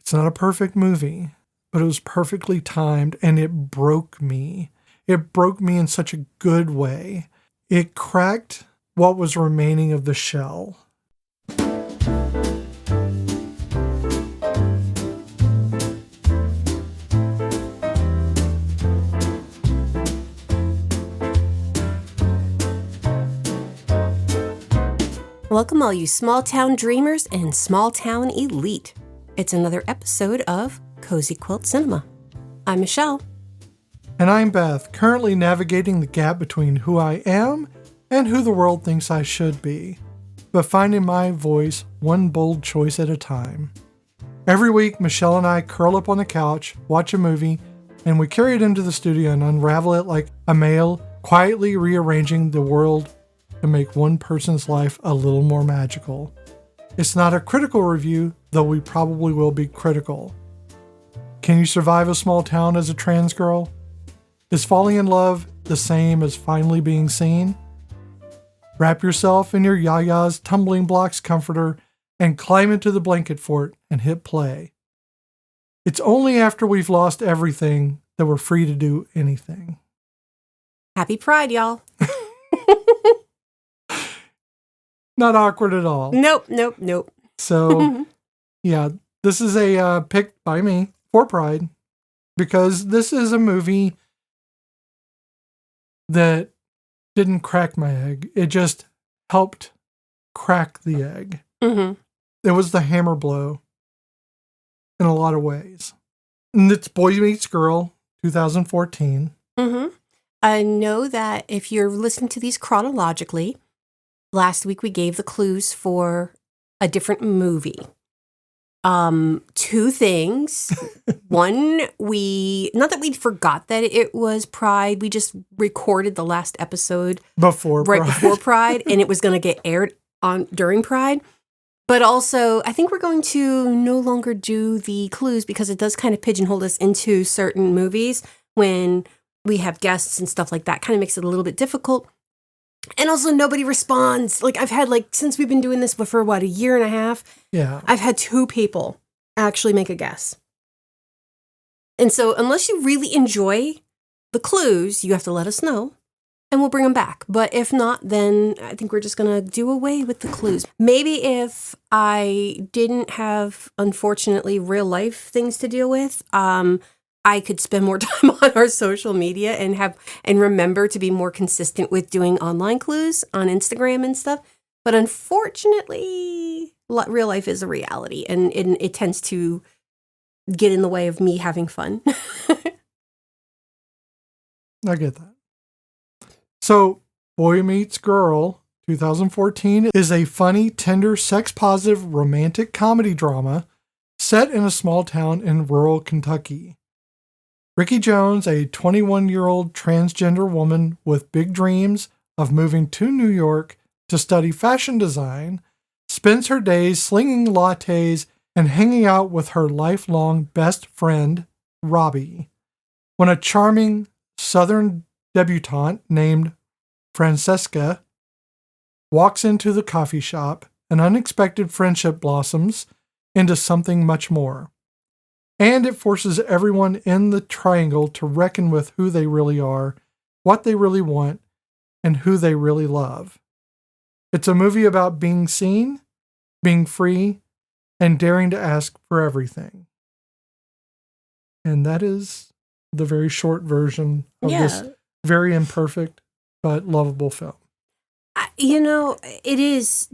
It's not a perfect movie, but it was perfectly timed and it broke me. It broke me in such a good way. It cracked what was remaining of the shell. Welcome all you small town dreamers and small town elite. It's another episode of Cozy Quilt Cinema. I'm Michelle. And I'm Beth, currently navigating the gap between who I am and who the world thinks I should be, but finding my voice one bold choice at a time. Every week, Michelle and I curl up on the couch, watch a movie, and we carry it into the studio and unravel it like a male quietly rearranging the world to make one person's life a little more magical. It's not a critical review, though we probably will be critical. Can you survive a small town as a trans girl? Is falling in love the same as finally being seen? Wrap yourself in your Yaya's tumbling blocks comforter and climb into the blanket fort and hit play. It's only after we've lost everything that we're free to do anything. Happy Pride, y'all. Not awkward at all. Nope. So, yeah, this is a pick by me for Pride because this is a movie that didn't crack my egg. It just helped crack the egg. Mm-hmm. It was the hammer blow in a lot of ways. And it's Boy Meets Girl, 2014. Mm-hmm. I know that if you're listening to these chronologically, last week we gave the clues for a different movie. Two things. One, not that we forgot that it was Pride, we just recorded the last episode before Pride, and it was going to get aired during Pride. But also, I think we're going to no longer do the clues because it does kind of pigeonhole us into certain movies when we have guests and stuff like that. Kind of makes it a little bit difficult. And also nobody responds. Like I've had since we've been doing this for a year and a half. Yeah. I've had 2 people actually make a guess. And so unless you really enjoy the clues, you have to let us know and we'll bring them back. But if not, then I think we're just going to do away with the clues. Maybe if I didn't have, unfortunately, real life things to deal with, I could spend more time on our social media and remember to be more consistent with doing online clues on Instagram and stuff. But unfortunately, real life is a reality, and it tends to get in the way of me having fun. I get that. So, Boy Meets Girl, 2014, is a funny, tender, sex-positive, romantic comedy drama set in a small town in rural Kentucky. Ricky Jones, a 21-year-old transgender woman with big dreams of moving to New York to study fashion design, spends her days slinging lattes and hanging out with her lifelong best friend, Robby, when a charming Southern debutante named Francesca walks into the coffee shop. An unexpected friendship blossoms into something much more. And it forces everyone in the triangle to reckon with who they really are, what they really want, and who they really love. It's a movie about being seen, being free, and daring to ask for everything. And that is the very short version of this very imperfect but lovable film. It is.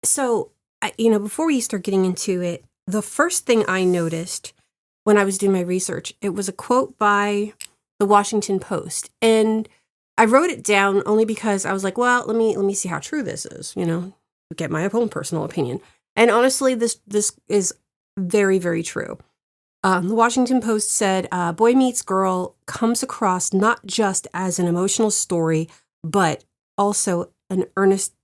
So, before we start getting into it, the first thing I noticed when I was doing my research, it was a quote by the Washington Post. And I wrote it down only because I was like, well, let me see how true this is, get my own personal opinion. And honestly, this is very, very true. The Washington Post said, Boy Meets Girl comes across not just as an emotional story, but also an earnestly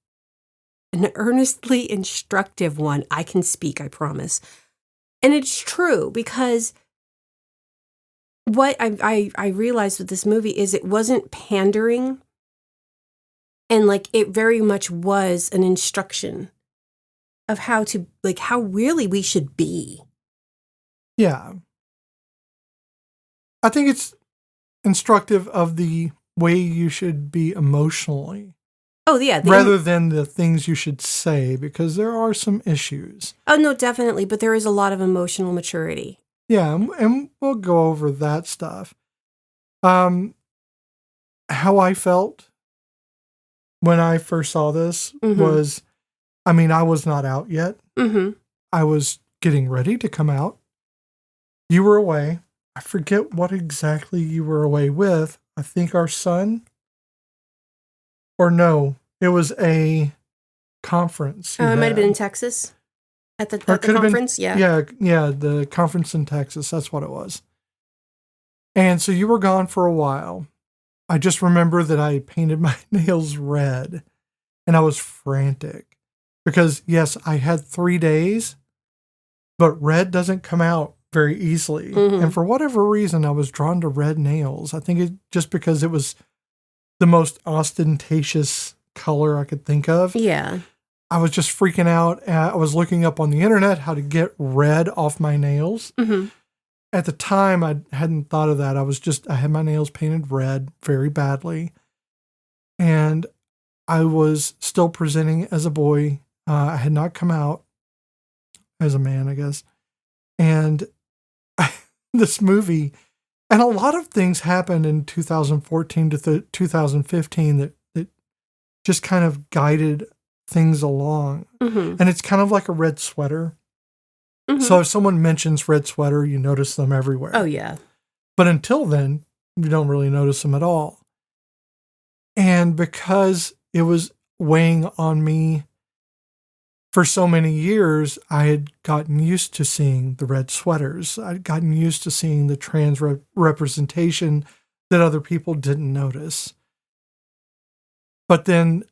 instructive one. I can speak, I promise. And it's true because what I realized with this movie is it wasn't pandering, and it very much was an instruction of how really we should be. Yeah. I think it's instructive of the way you should be emotionally. Oh, yeah. Rather than the things you should say, because there are some issues. Oh, no, definitely. But there is a lot of emotional maturity. Yeah, and we'll go over that stuff. How I felt when I first saw this was, I mean, I was not out yet. Mm-hmm. I was getting ready to come out. You were away. I forget what exactly you were away with. I think our son. Or no, it was a conference. It might have been in Texas at the conference. Yeah, the conference in Texas. That's what it was. And so you were gone for a while. I just remember that I painted my nails red and I was frantic because, yes, I had 3 days, but red doesn't come out very easily. Mm-hmm. And for whatever reason, I was drawn to red nails. I think just because it was the most ostentatious color I could think of. Yeah. I was just freaking out. I was looking up on the internet how to get red off my nails. Mm-hmm. At the time, I hadn't thought of that. I had my nails painted red very badly. And I was still presenting as a boy. I had not come out as a man, I guess. And this movie, and a lot of things happened in 2014 to 2015 that just kind of guided things along. Mm-hmm. And it's kind of like a red sweater. Mm-hmm. So if someone mentions red sweater, you notice them everywhere. Oh, yeah. But until then, you don't really notice them at all. And because it was weighing on me for so many years, I had gotten used to seeing the red sweaters. I'd gotten used to seeing the trans representation that other people didn't notice. But then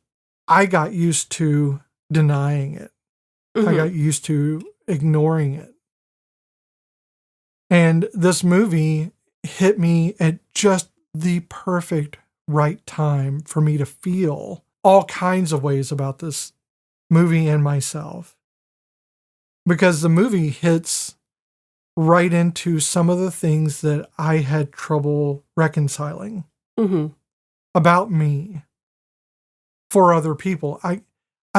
I got used to denying it. Mm-hmm. I got used to ignoring it. And this movie hit me at just the perfect right time for me to feel all kinds of ways about this movie and myself. Because the movie hits right into some of the things that I had trouble reconciling about me for other people. I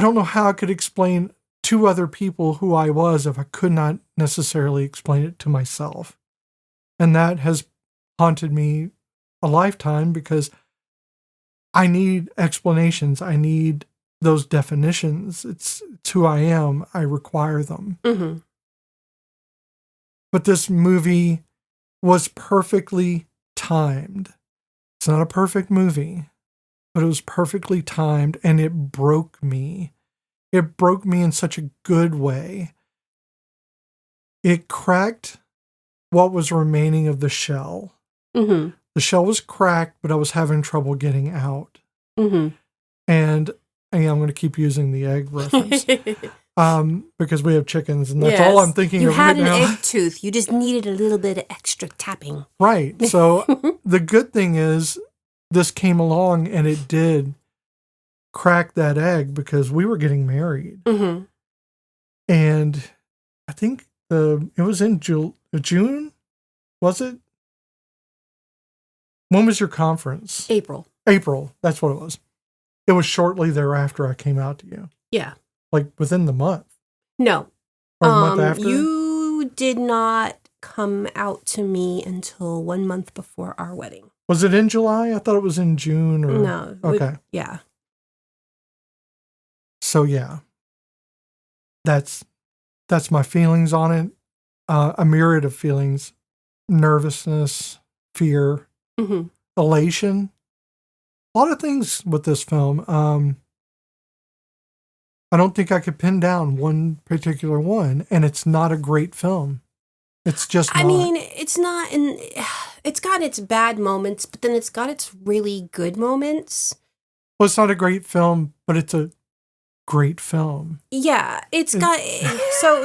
don't know how I could explain to other people who I was if I could not necessarily explain it to myself. And that has haunted me a lifetime because I need explanations. I need those definitions. It's who I am. I require them. Mm-hmm. But this movie was perfectly timed. It's not a perfect movie, but it was perfectly timed and it broke me. It broke me in such a good way. It cracked what was remaining of the shell. Mm-hmm. The shell was cracked, but I was having trouble getting out. Mm-hmm. And I'm going to keep using the egg reference because we have chickens, and that's all I'm thinking of right now. You had an egg tooth. You just needed a little bit of extra tapping. Right. So the good thing is this came along, and it did crack that egg because we were getting married. Mm-hmm. And I think it was in June, was it? When was your conference? April. That's what it was. It was shortly thereafter I came out to you. Yeah. Like within the month. No. Or the month after? You did not come out to me until 1 month before our wedding. Was it in July? I thought it was in June. Or... No. Okay. Yeah. So yeah. That's my feelings on it. A myriad of feelings. Nervousness, fear, elation. A lot of things with this film. I don't think I could pin down one particular one, and it's not a great film. It's just not. I mean, it's not, and it's got its bad moments, but then it's got its really good moments. Well, it's not a great film, but it's a great film. Yeah, it's got, so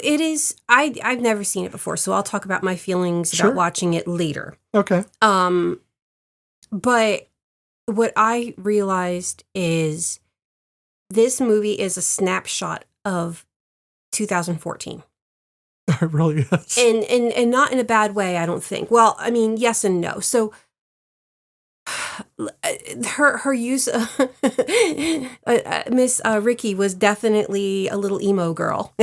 it is, I've never seen it before, so I'll talk about my feelings about watching it later. Okay. But what I realized is this movie is a snapshot of 2014. It really is. And not in a bad way, I don't think. Well, I mean, yes and no. So her use Miss Ricky was definitely a little emo girl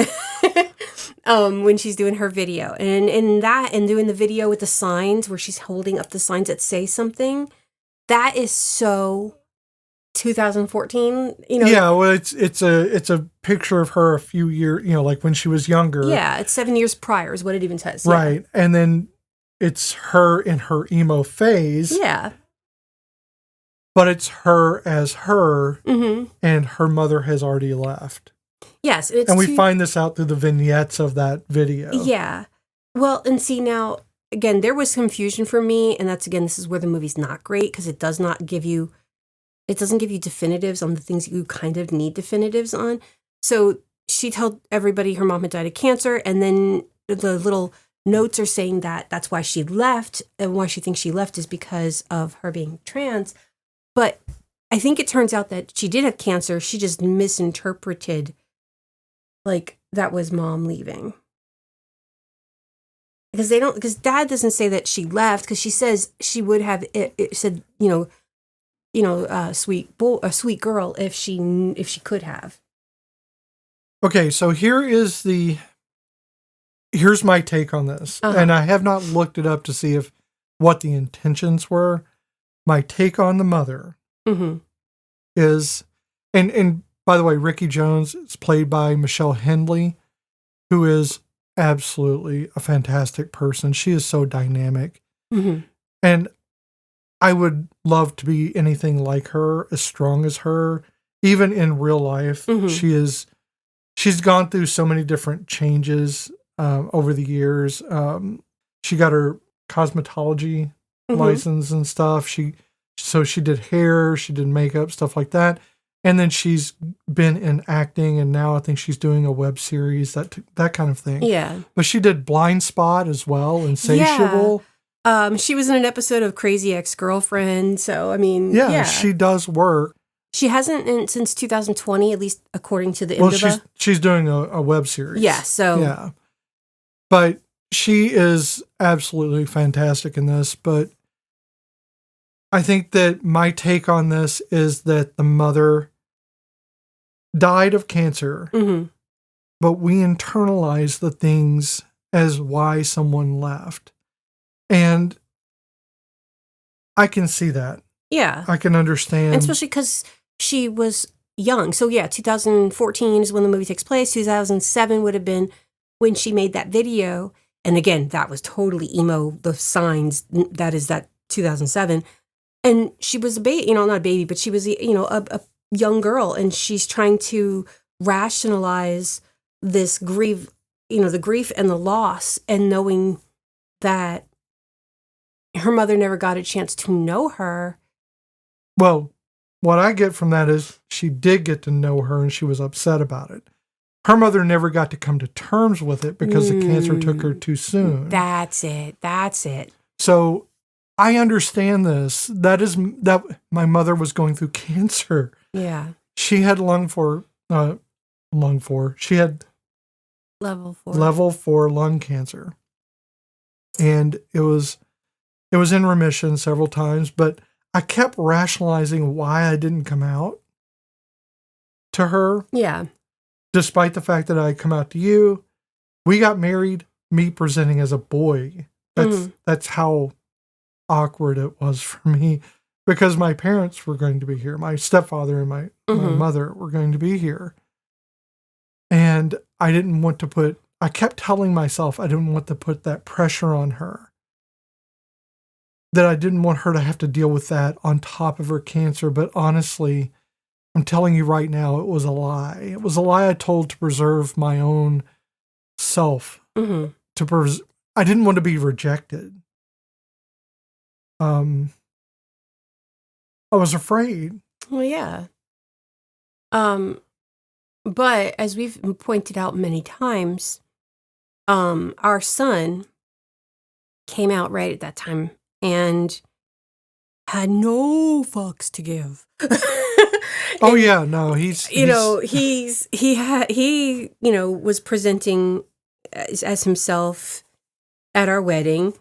when she's doing her video, and doing the video with the signs where she's holding up the signs that say something. That is so 2014. Yeah, well, it's a picture of her a few years, like when she was younger. Yeah, it's 7 years prior is what it even says. Right, yeah. And then it's her in her emo phase. Yeah. But it's her as her, and her mother has already left. Yes. And we find this out through the vignettes of that video. Yeah. Well, and see now, again, there was confusion for me, and this is where the movie's not great, because it doesn't give you definitives on the things you kind of need definitives on. So she told everybody her mom had died of cancer, and then the little notes are saying that that's why she left, and why she thinks she left is because of her being trans. But I think it turns out that she did have cancer. She just misinterpreted, like, that was mom leaving. Because dad doesn't say that she left, because she says she would have, it said, a sweet girl if she could have. Okay, so here's my take on this. And I have not looked it up to see what the intentions were. My take on the mother is, and by the way, Ricky Jones is played by Michelle Hindley, who is absolutely a fantastic person. She is so dynamic. And I would love to be anything like her, as strong as her, even in real life. She's gone through so many different changes over the years. She got her cosmetology license and stuff. So she did hair, she did makeup, stuff like that. And then she's been in acting, and now I think she's doing a web series, that kind of thing. Yeah. But she did Blind Spot as well, Insatiable. Yeah. She was in an episode of Crazy Ex-Girlfriend, so I mean, yeah. She does work. She hasn't since 2020, at least according to the IMDb. Well, she's doing a web series. Yeah, so. Yeah. But she is absolutely fantastic in this. But I think that my take on this is that the mother died of cancer, but we internalize the things as why someone left. And I can see that. Yeah. I can understand. And especially because she was young. So yeah, 2014 is when the movie takes place. 2007 would have been when she made that video. And again, that was totally emo, the signs, that 2007. And she was a baby, not a baby, but she was, a young girl. And she's trying to rationalize this grief, the grief and the loss, and knowing that her mother never got a chance to know her. Well, what I get from that is she did get to know her, and she was upset about it. Her mother never got to come to terms with it because the cancer took her too soon. That's it. So I understand this. That my mother was going through cancer. Yeah. She had she had level 4 lung cancer. And it was in remission several times, but I kept rationalizing why I didn't come out to her. Yeah. Despite the fact that I come out to you. We got married, me presenting as a boy. That's how awkward it was for me, because my parents were going to be here. My stepfather and my mother were going to be here. And I didn't want to I kept telling myself I didn't want to put that pressure on her. That I didn't want her to have to deal with that on top of her cancer. But honestly, I'm telling you right now, it was a lie. It was a lie I told to preserve my own self. I didn't want to be rejected. I was afraid. Well, yeah. But as we've pointed out many times, our son came out right at that time and had no fucks to give. Oh yeah, no, he was presenting as himself at our wedding.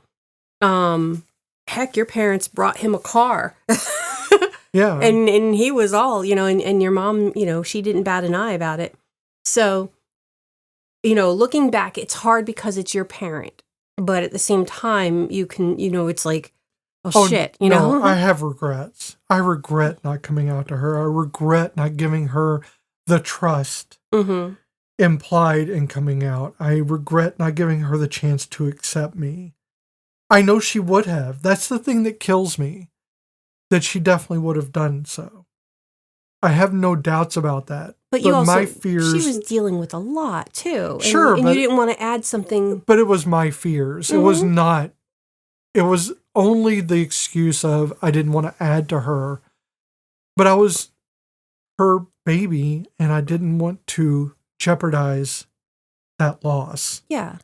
Heck, your parents brought him a car. Yeah. And he was all, and your mom, she didn't bat an eye about it. So, looking back, it's hard because it's your parent. But at the same time, you can, it's like, shit, No, I have regrets. I regret not coming out to her. I regret not giving her the trust implied in coming out. I regret not giving her the chance to accept me. I know she would have. That's the thing that kills me, that she definitely would have done so. I have no doubts about that. But you also, my fears, she was dealing with a lot too. Sure, and you didn't want to add something. But it was my fears. It was not, it was only the excuse of I didn't want to add to her. But I was her baby and I didn't want to jeopardize that loss. Yeah.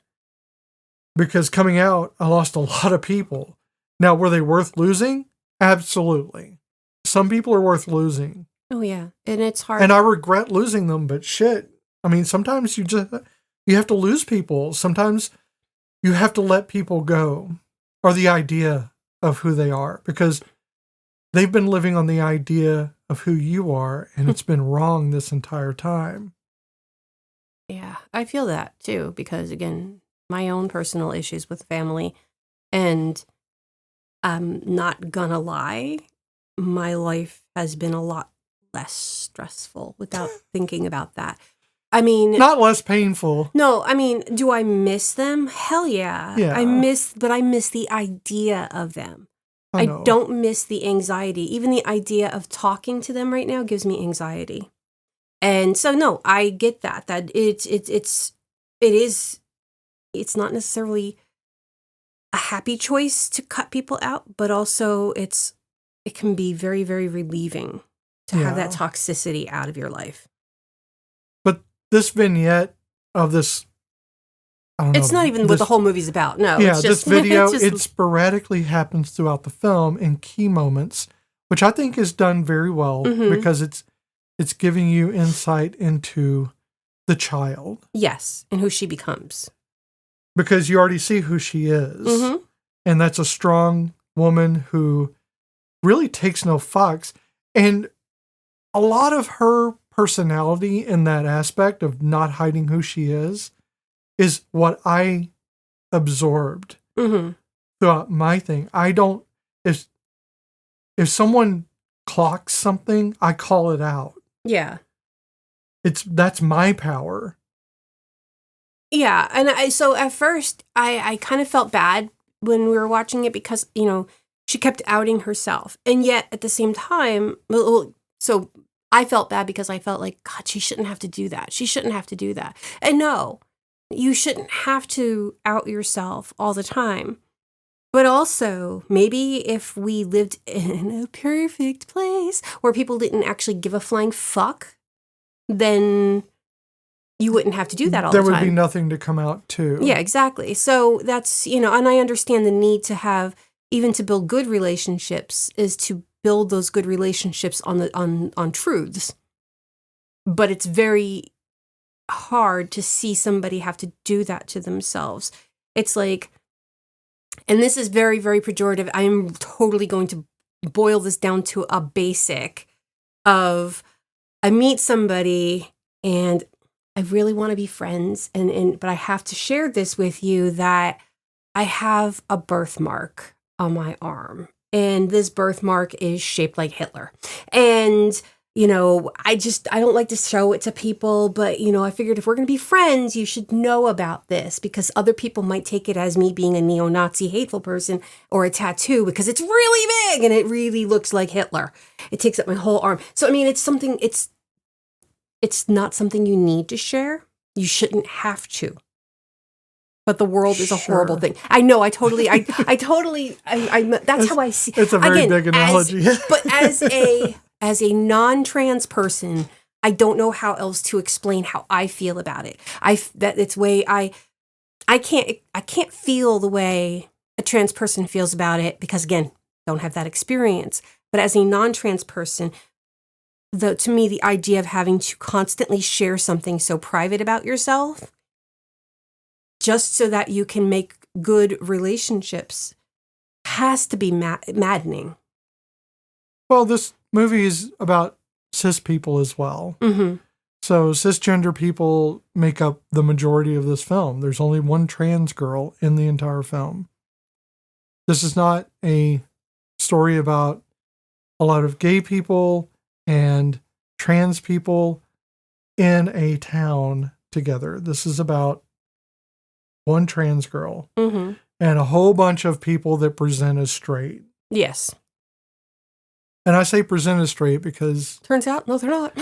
Because coming out, I lost a lot of people. Now, were they worth losing? Absolutely. Some people are worth losing. Oh, yeah. And it's hard. And I regret losing them, but shit. I mean, sometimes you have to lose people. Sometimes you have to let people go, or the idea of who they are, because they've been living on the idea of who you are, and it's been wrong this entire time. Yeah, I feel that too, because again, my own personal issues with family, and I'm not gonna lie, my life has been a lot less stressful without thinking about that. I mean, not less painful. No, I mean, do I miss them? Hell yeah. Yeah. I miss the idea of them. I don't miss the anxiety. Even the idea of talking to them right now gives me anxiety. And so, no, I get that it's not necessarily a happy choice to cut people out, but also it can be very, very relieving to have that toxicity out of your life. But this vignette of this, I don't know. It's not even what the whole movie's about. No. Yeah, it's just, this video, it sporadically happens throughout the film in key moments, which I think is done very well because it's giving you insight into the child. Yes, and who she becomes. Because you already see who she is. And that's a strong woman who really takes no fucks. And a lot of her personality in that aspect of not hiding who she is what I absorbed throughout my thing. I don't, if someone clocks something, I call it out. Yeah. That's my power. Yeah, and so at first, I kind of felt bad when we were watching it because, she kept outing herself. And yet, at the same time, so I felt bad because I felt like, God, she shouldn't have to do that. She shouldn't have to do that. And no, you shouldn't have to out yourself all the time. But also, maybe if we lived in a perfect place where people didn't actually give a flying fuck, then you wouldn't have to do that all the time. There would be nothing to come out to. Yeah, exactly. So that's, and I understand the need to have, even to build good relationships, is to build those good relationships on truths. But it's very hard to see somebody have to do that to themselves. It's like, and this is very, very pejorative. I am totally going to boil this down to a basic of, I meet somebody and I really want to be friends, but I have to share this with you that I have a birthmark on my arm, and this birthmark is shaped like Hitler. And, I don't like to show it to people, but, I figured if we're going to be friends, you should know about this because other people might take it as me being a neo-Nazi hateful person or a tattoo because it's really big and it really looks like Hitler. It takes up my whole arm. So, I mean, it's not something you need to share. You shouldn't have to. But the world is a horrible thing. I know. I totally. That's how I see. It's a very big analogy. But as a non-trans person, I don't know how else to explain how I feel about it. I can't feel the way a trans person feels about it because again, don't have that experience. But as a non-trans person, to me, the idea of having to constantly share something so private about yourself just so that you can make good relationships has to be maddening. Well, this movie is about cis people as well. Mm-hmm. So cisgender people make up the majority of this film. There's only one trans girl in the entire film. This is not a story about a lot of gay people and trans people in a town together. This is about one trans girl Mm-hmm. and a whole bunch of people that present as straight. Yes. And I say present as straight because... Turns out, no, they're not.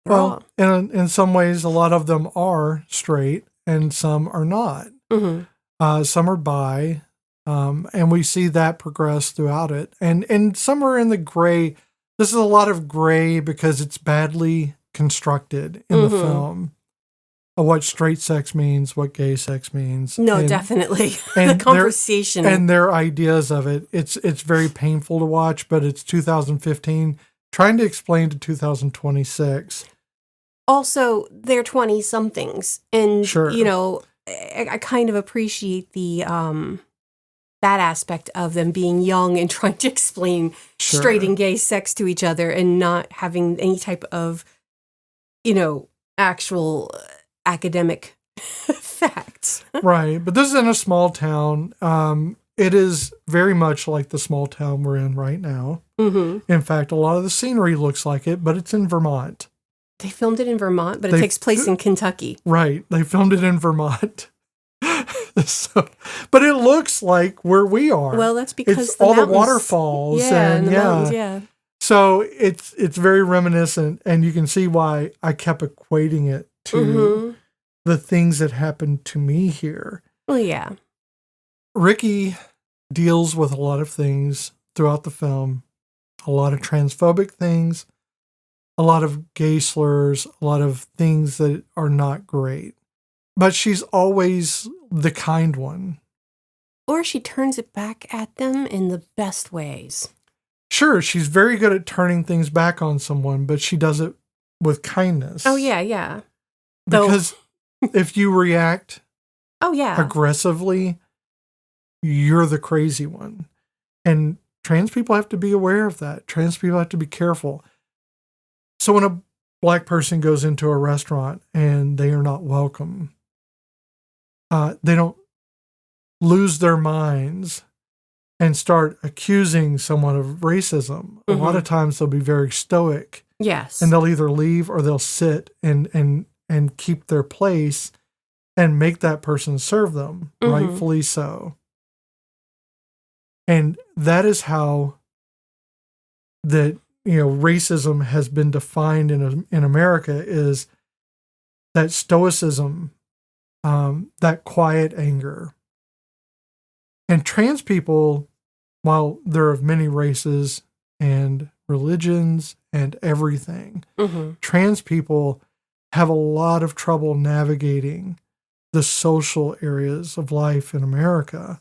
Well, in some ways, a lot of them are straight and some are not. Mm-hmm. Some are bi, and we see that progress throughout it. And some are in the gray. This is a lot of gray because it's badly constructed in the film. Of what straight sex means, what gay sex means. No, definitely. And the conversation. And their ideas of it. It's very painful to watch, but it's 2015. Trying to explain to 2026. Also, they're 20-somethings. And, Sure. you know, I kind of appreciate the that aspect of them being young and trying to explain straight and gay sex to each other and not having any type of, you know, actual academic facts. Right. But this is in a small town. It is very much like the small town we're in right now. Mm-hmm. In fact, a lot of the scenery looks like it, but it's in Vermont. They filmed it in Vermont, but it takes place in Kentucky. Right. They filmed it in Vermont. But it looks like where we are. Well, that's because it's all mountains, the waterfalls. Yeah, and the mountains, yeah. So it's very reminiscent, and you can see why I kept equating it to the things that happened to me here. Well, yeah. Ricky deals with a lot of things throughout the film, a lot of transphobic things, a lot of gay slurs, a lot of things that are not great. But she's always the kind one. Or she turns it back at them in the best ways. Sure, she's very good at turning things back on someone, but she does it with kindness. Oh, yeah, yeah. Because if you react aggressively, you're the crazy one. And trans people have to be aware of that. Trans people have to be careful. So when a black person goes into a restaurant and they are not welcome, they don't lose their minds and start accusing someone of racism. A lot of times they'll be very stoic. Yes. And they'll either leave or they'll sit and keep their place and make that person serve them, rightfully so. And that is how that, you know, racism has been defined in America, is that stoicism, that quiet anger. And trans people, while they're of many races and religions and everything, trans people have a lot of trouble navigating the social areas of life in America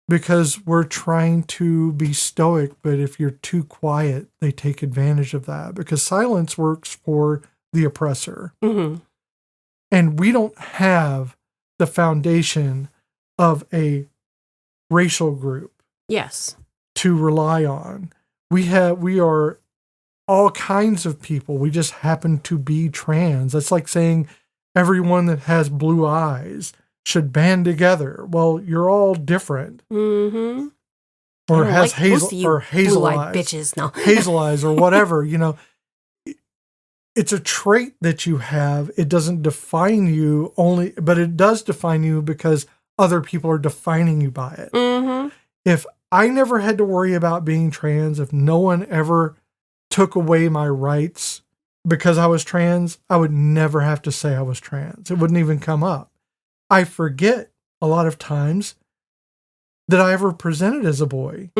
because we're trying to be stoic, but if you're too quiet, they take advantage of that because silence works for the oppressor. And we don't have the foundation of a racial group to rely on. We are all kinds of people. We just happen to be trans. That's like saying everyone that has blue eyes should band together. Well, you're all different. Or has hazel eyes. Bitches, no. Hazel eyes or whatever, you know. It's a trait that you have. It doesn't define you only, but it does define you because other people are defining you by it. If I never had to worry about being trans, if no one ever took away my rights because I was trans, I would never have to say I was trans. It wouldn't even come up. I forget a lot of times that I ever presented as a boy.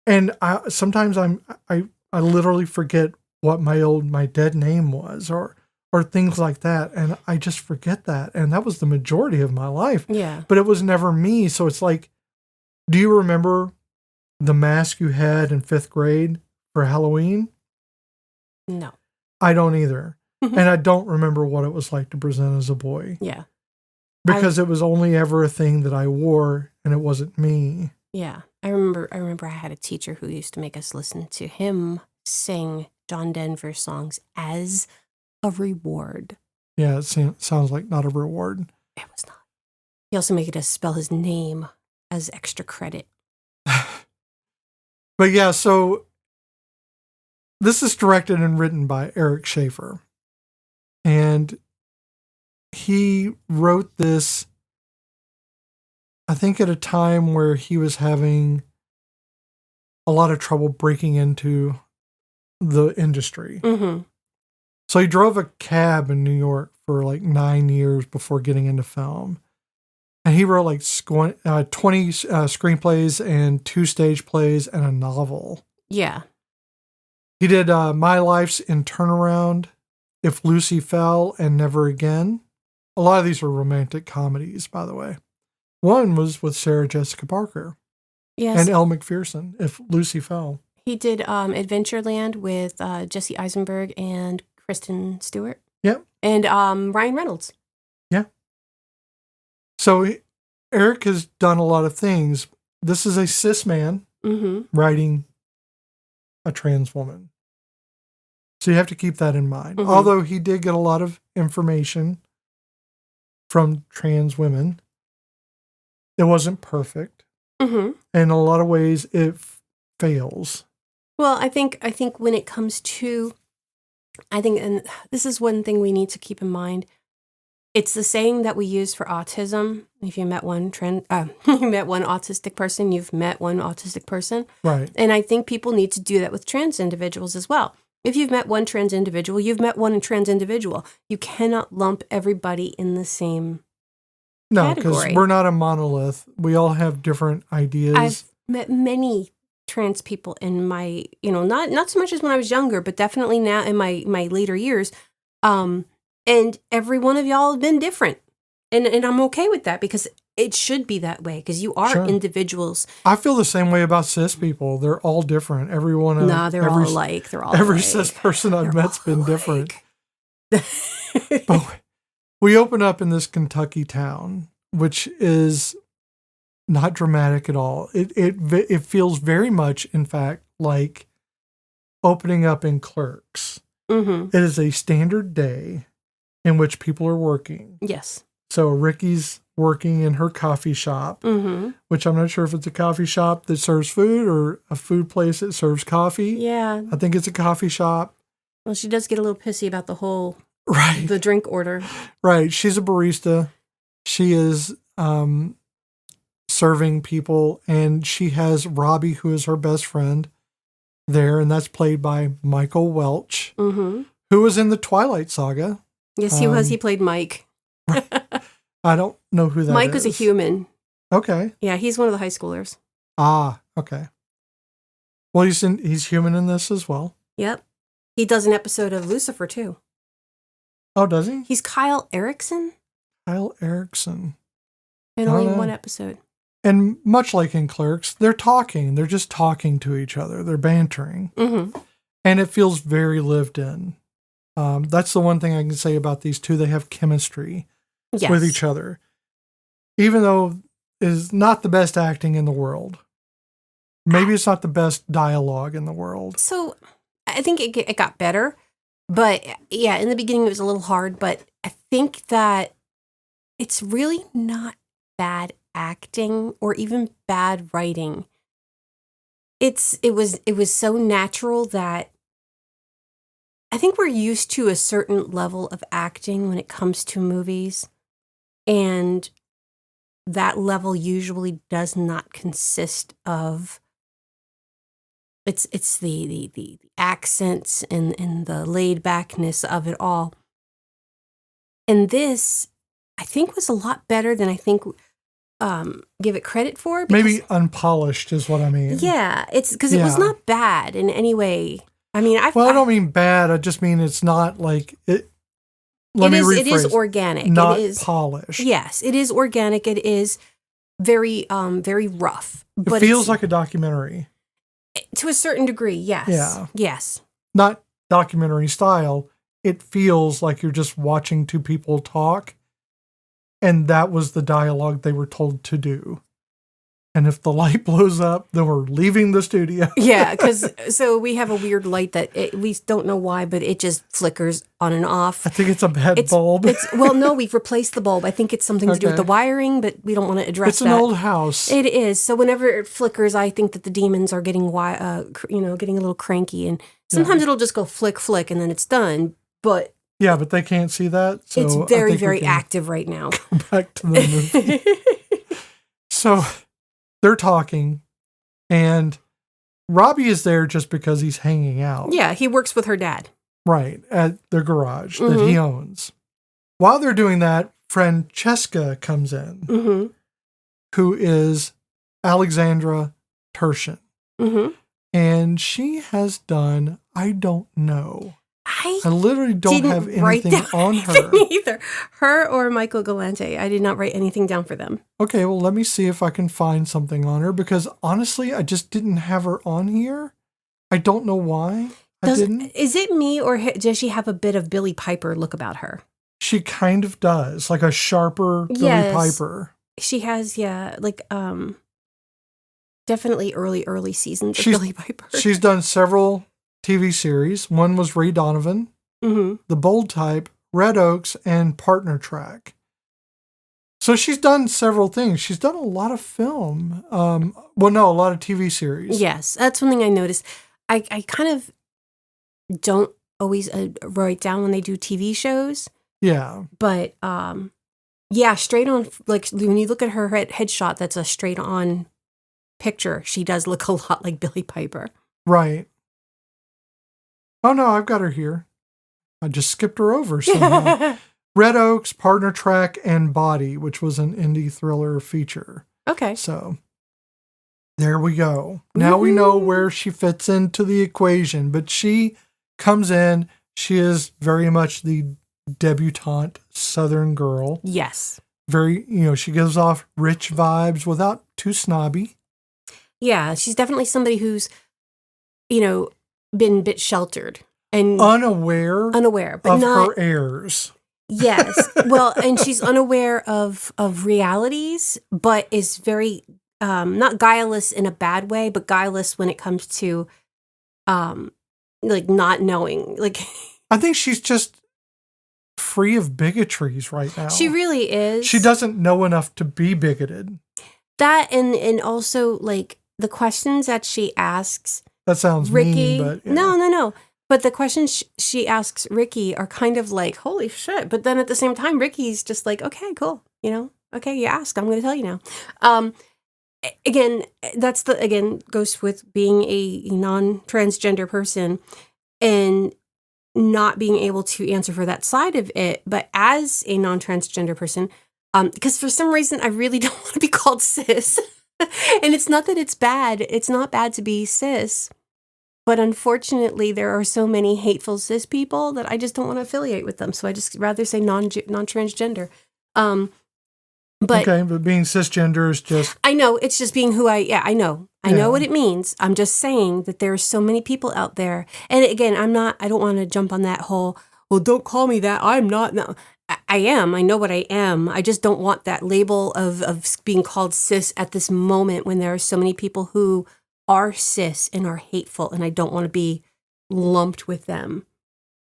And sometimes I literally forget what my dead name was or things like that. And I just forget that. And that was the majority of my life. Yeah. But it was never me. So it's like, do you remember the mask you had in 5th grade for Halloween? No. I don't either. And I don't remember what it was like to present as a boy. Yeah. Because it was only ever a thing that I wore, and it wasn't me. Yeah. I remember I had a teacher who used to make us listen to him sing John Denver songs as a reward. Yeah, it sounds like not a reward. It was not. He also made us spell his name as extra credit. But yeah, so this is directed and written by Eric Schaeffer. And he wrote this, I think, at a time where he was having a lot of trouble breaking into the industry. Mm-hmm. So he drove a cab in New York for like 9 years before getting into film. And he wrote like 20 screenplays and 2 stage plays and a novel. Yeah. He did My Life's in Turnaround, If Lucy Fell, and Never Again. A lot of these are romantic comedies, by the way. One was with Sarah Jessica Parker. Yes. And Elle Macpherson, If Lucy Fell. He did Adventureland with Jesse Eisenberg and Kristen Stewart. Yep. And Ryan Reynolds. Yeah. So Eric has done a lot of things. This is a cis man writing a trans woman. So you have to keep that in mind. Mm-hmm. Although he did get a lot of information from trans women, it wasn't perfect. Mm-hmm. In a lot of ways, it fails. Well, I think when it comes to, and this is one thing we need to keep in mind. It's the saying that we use for autism. If you met one you met one autistic person, you've met one autistic person. Right. And I think people need to do that with trans individuals as well. If you've met one trans individual, you've met one trans individual. You cannot lump everybody in the same No, because category. we're not a monolith. We all have different ideas. I've met many trans people in my, not so much as when I was younger, but definitely now in my later years. And every one of y'all have been different. And I'm okay with that because it should be that way because you are individuals. I feel the same way about cis people. They're all different. They're all alike. They're all every alike. cis person I've met's been different. But we open up in this Kentucky town, which is not dramatic at all. It feels very much, in fact, like opening up in Clerks. Mm-hmm. It is a standard day in which people are working. Yes. So Ricky's working in her coffee shop, which I'm not sure if it's a coffee shop that serves food or a food place that serves coffee. Yeah. I think it's a coffee shop. Well, she does get a little pissy about the whole, right, the drink order. Right. She's a barista. She is serving people, and she has Robby, who is her best friend, there, and that's played by Michael Welch, who was in the Twilight Saga. Yes, he was. He played Mike. I don't know who that Mike is. was a human. Okay. Yeah, he's one of the high schoolers. Ah, okay. Well, he's human in this as well. Yep. He does an episode of Lucifer, too. Oh, does he? He's Kyle Erickson. Kyle Erickson. In only one episode. And much like in Clerks, they're talking. They're just talking to each other. They're bantering. And it feels very lived in. That's the one thing I can say about these two. They have chemistry with each other. Even though it is not the best acting in the world. Maybe it's not the best dialogue in the world. So I think it got better. But yeah, in the beginning it was a little hard. But I think that it's really not bad acting or even bad writing. It was so natural that I think we're used to a certain level of acting when it comes to movies, and that level usually does not consist of it's the accents and the laid backness of it all. And this, I think, was a lot better than I think give it credit for. Maybe unpolished is what I mean. Yeah, it's because it was not bad in any way. I mean, I don't mean bad. I just mean it's not like it. Let me rephrase. It is organic. Not it is polished. Yes, it is organic. It is very, very rough. It feels like a documentary. To a certain degree, yes. Yeah. Yes. Not documentary style. It feels like you're just watching two people talk. And that was the dialogue they were told to do. And if the light blows up, then we're leaving the studio. Yeah, because so we have a weird light that we don't know why, but it just flickers on and off. I think it's a bad bulb. Well, no, we've replaced the bulb. I think it's something to do with the wiring, but we don't want to address that. It's an old house. It is. So whenever it flickers, I think that the demons are getting getting a little cranky, and sometimes it'll just go flick, flick, and then it's done. But yeah, but they can't see that. So it's very, very active right now. Go back to the movie. So they're talking, and Robby is there just because he's hanging out. Yeah, he works with her dad. Right, at their garage that he owns. While they're doing that, Francesca comes in, who is Alexandra Tertian. And she has done, I don't know. I literally don't have anything on her. Either her or Michael Galante. I did not write anything down for them. Okay, well, let me see if I can find something on her, because honestly, I just didn't have her on here. I don't know why I didn't. Is it me, or does she have a bit of Billie Piper look about her? She kind of does, like a sharper Billie Piper. She has, definitely early seasons of Billie Piper. She's done several TV series. One was Ray Donovan, The Bold Type, Red Oaks, and Partner Track. So she's done several things. She's done a lot of film. A lot of TV series. Yes, that's one thing I noticed. I kind of don't always write down when they do TV shows. Yeah. But, straight on, like when you look at her headshot, that's a straight on picture. She does look a lot like Billie Piper. Right. Oh, no, I've got her here. I just skipped her over somehow. Red Oaks, Partner Track, and Body, which was an indie thriller feature. Okay. So, there we go. Now we know where she fits into the equation. But she comes in. She is very much the debutante Southern girl. Yes. Very, she gives off rich vibes without too snobby. Yeah, she's definitely somebody who's, been a bit sheltered and unaware but of not her heirs. Yes. Well, and she's unaware of realities, but is very not guileless in a bad way, but guileless when it comes to not knowing. Like I think she's just free of bigotries right now. She really is. She doesn't know enough to be bigoted. That and also like the questions that she asks That sounds Ricky. mean, but yeah. No. But the questions she asks Ricky are kind of like, holy shit. But then at the same time, Ricky's just like, okay, cool. Okay, you asked. I'm going to tell you now. Again, goes with being a non-transgender person and not being able to answer for that side of it. But as a non-transgender person, because for some reason, I really don't want to be called cis. And it's not that it's bad. It's not bad to be cis. But unfortunately, there are so many hateful cis people that I just don't want to affiliate with them. So I just rather say non-transgender. But being cisgender is just... I know, it's just being who I know. I know what it means. I'm just saying that there are so many people out there. And again, I don't want to jump on that whole, well, don't call me that. I'm not. No, I am. I know what I am. I just don't want that label of being called cis at this moment when there are so many people who are cis and are hateful, and I don't want to be lumped with them.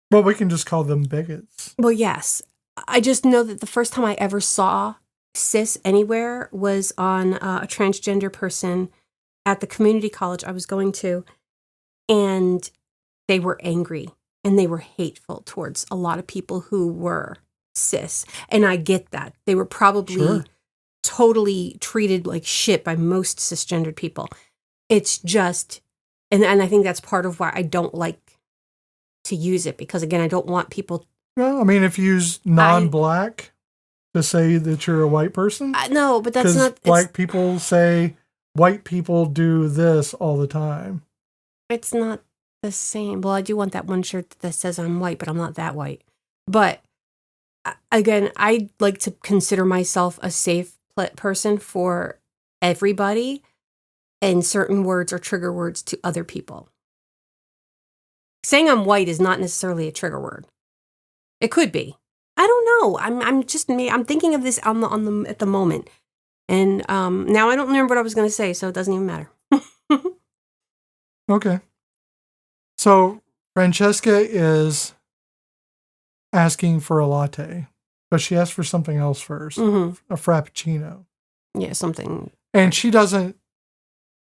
Well, we can just call them bigots. Well, yes. I just know that the first time I ever saw cis anywhere was on a transgender person at the community college I was going to, and they were angry and they were hateful towards a lot of people who were cis. And I get that. They were probably totally treated like shit by most cisgendered people. It's just, and I think that's part of why I don't like to use it, because again, I don't want people. Well, I mean, if you use non-black to say that you're a white person. No, but that's not. Black people say white people do this all the time. It's not the same. Well, I do want that one shirt that says I'm white, but I'm not that white. But again, I like to consider myself a safe person for everybody. And certain words are trigger words to other people. Saying I'm white is not necessarily a trigger word. It could be. I don't know. I'm just me. I'm thinking of this on the at the moment, and now I don't remember what I was going to say, so it doesn't even matter. Okay. So Francesca is asking for a latte, but she asked for something else first, a frappuccino. Yeah, something. And she doesn't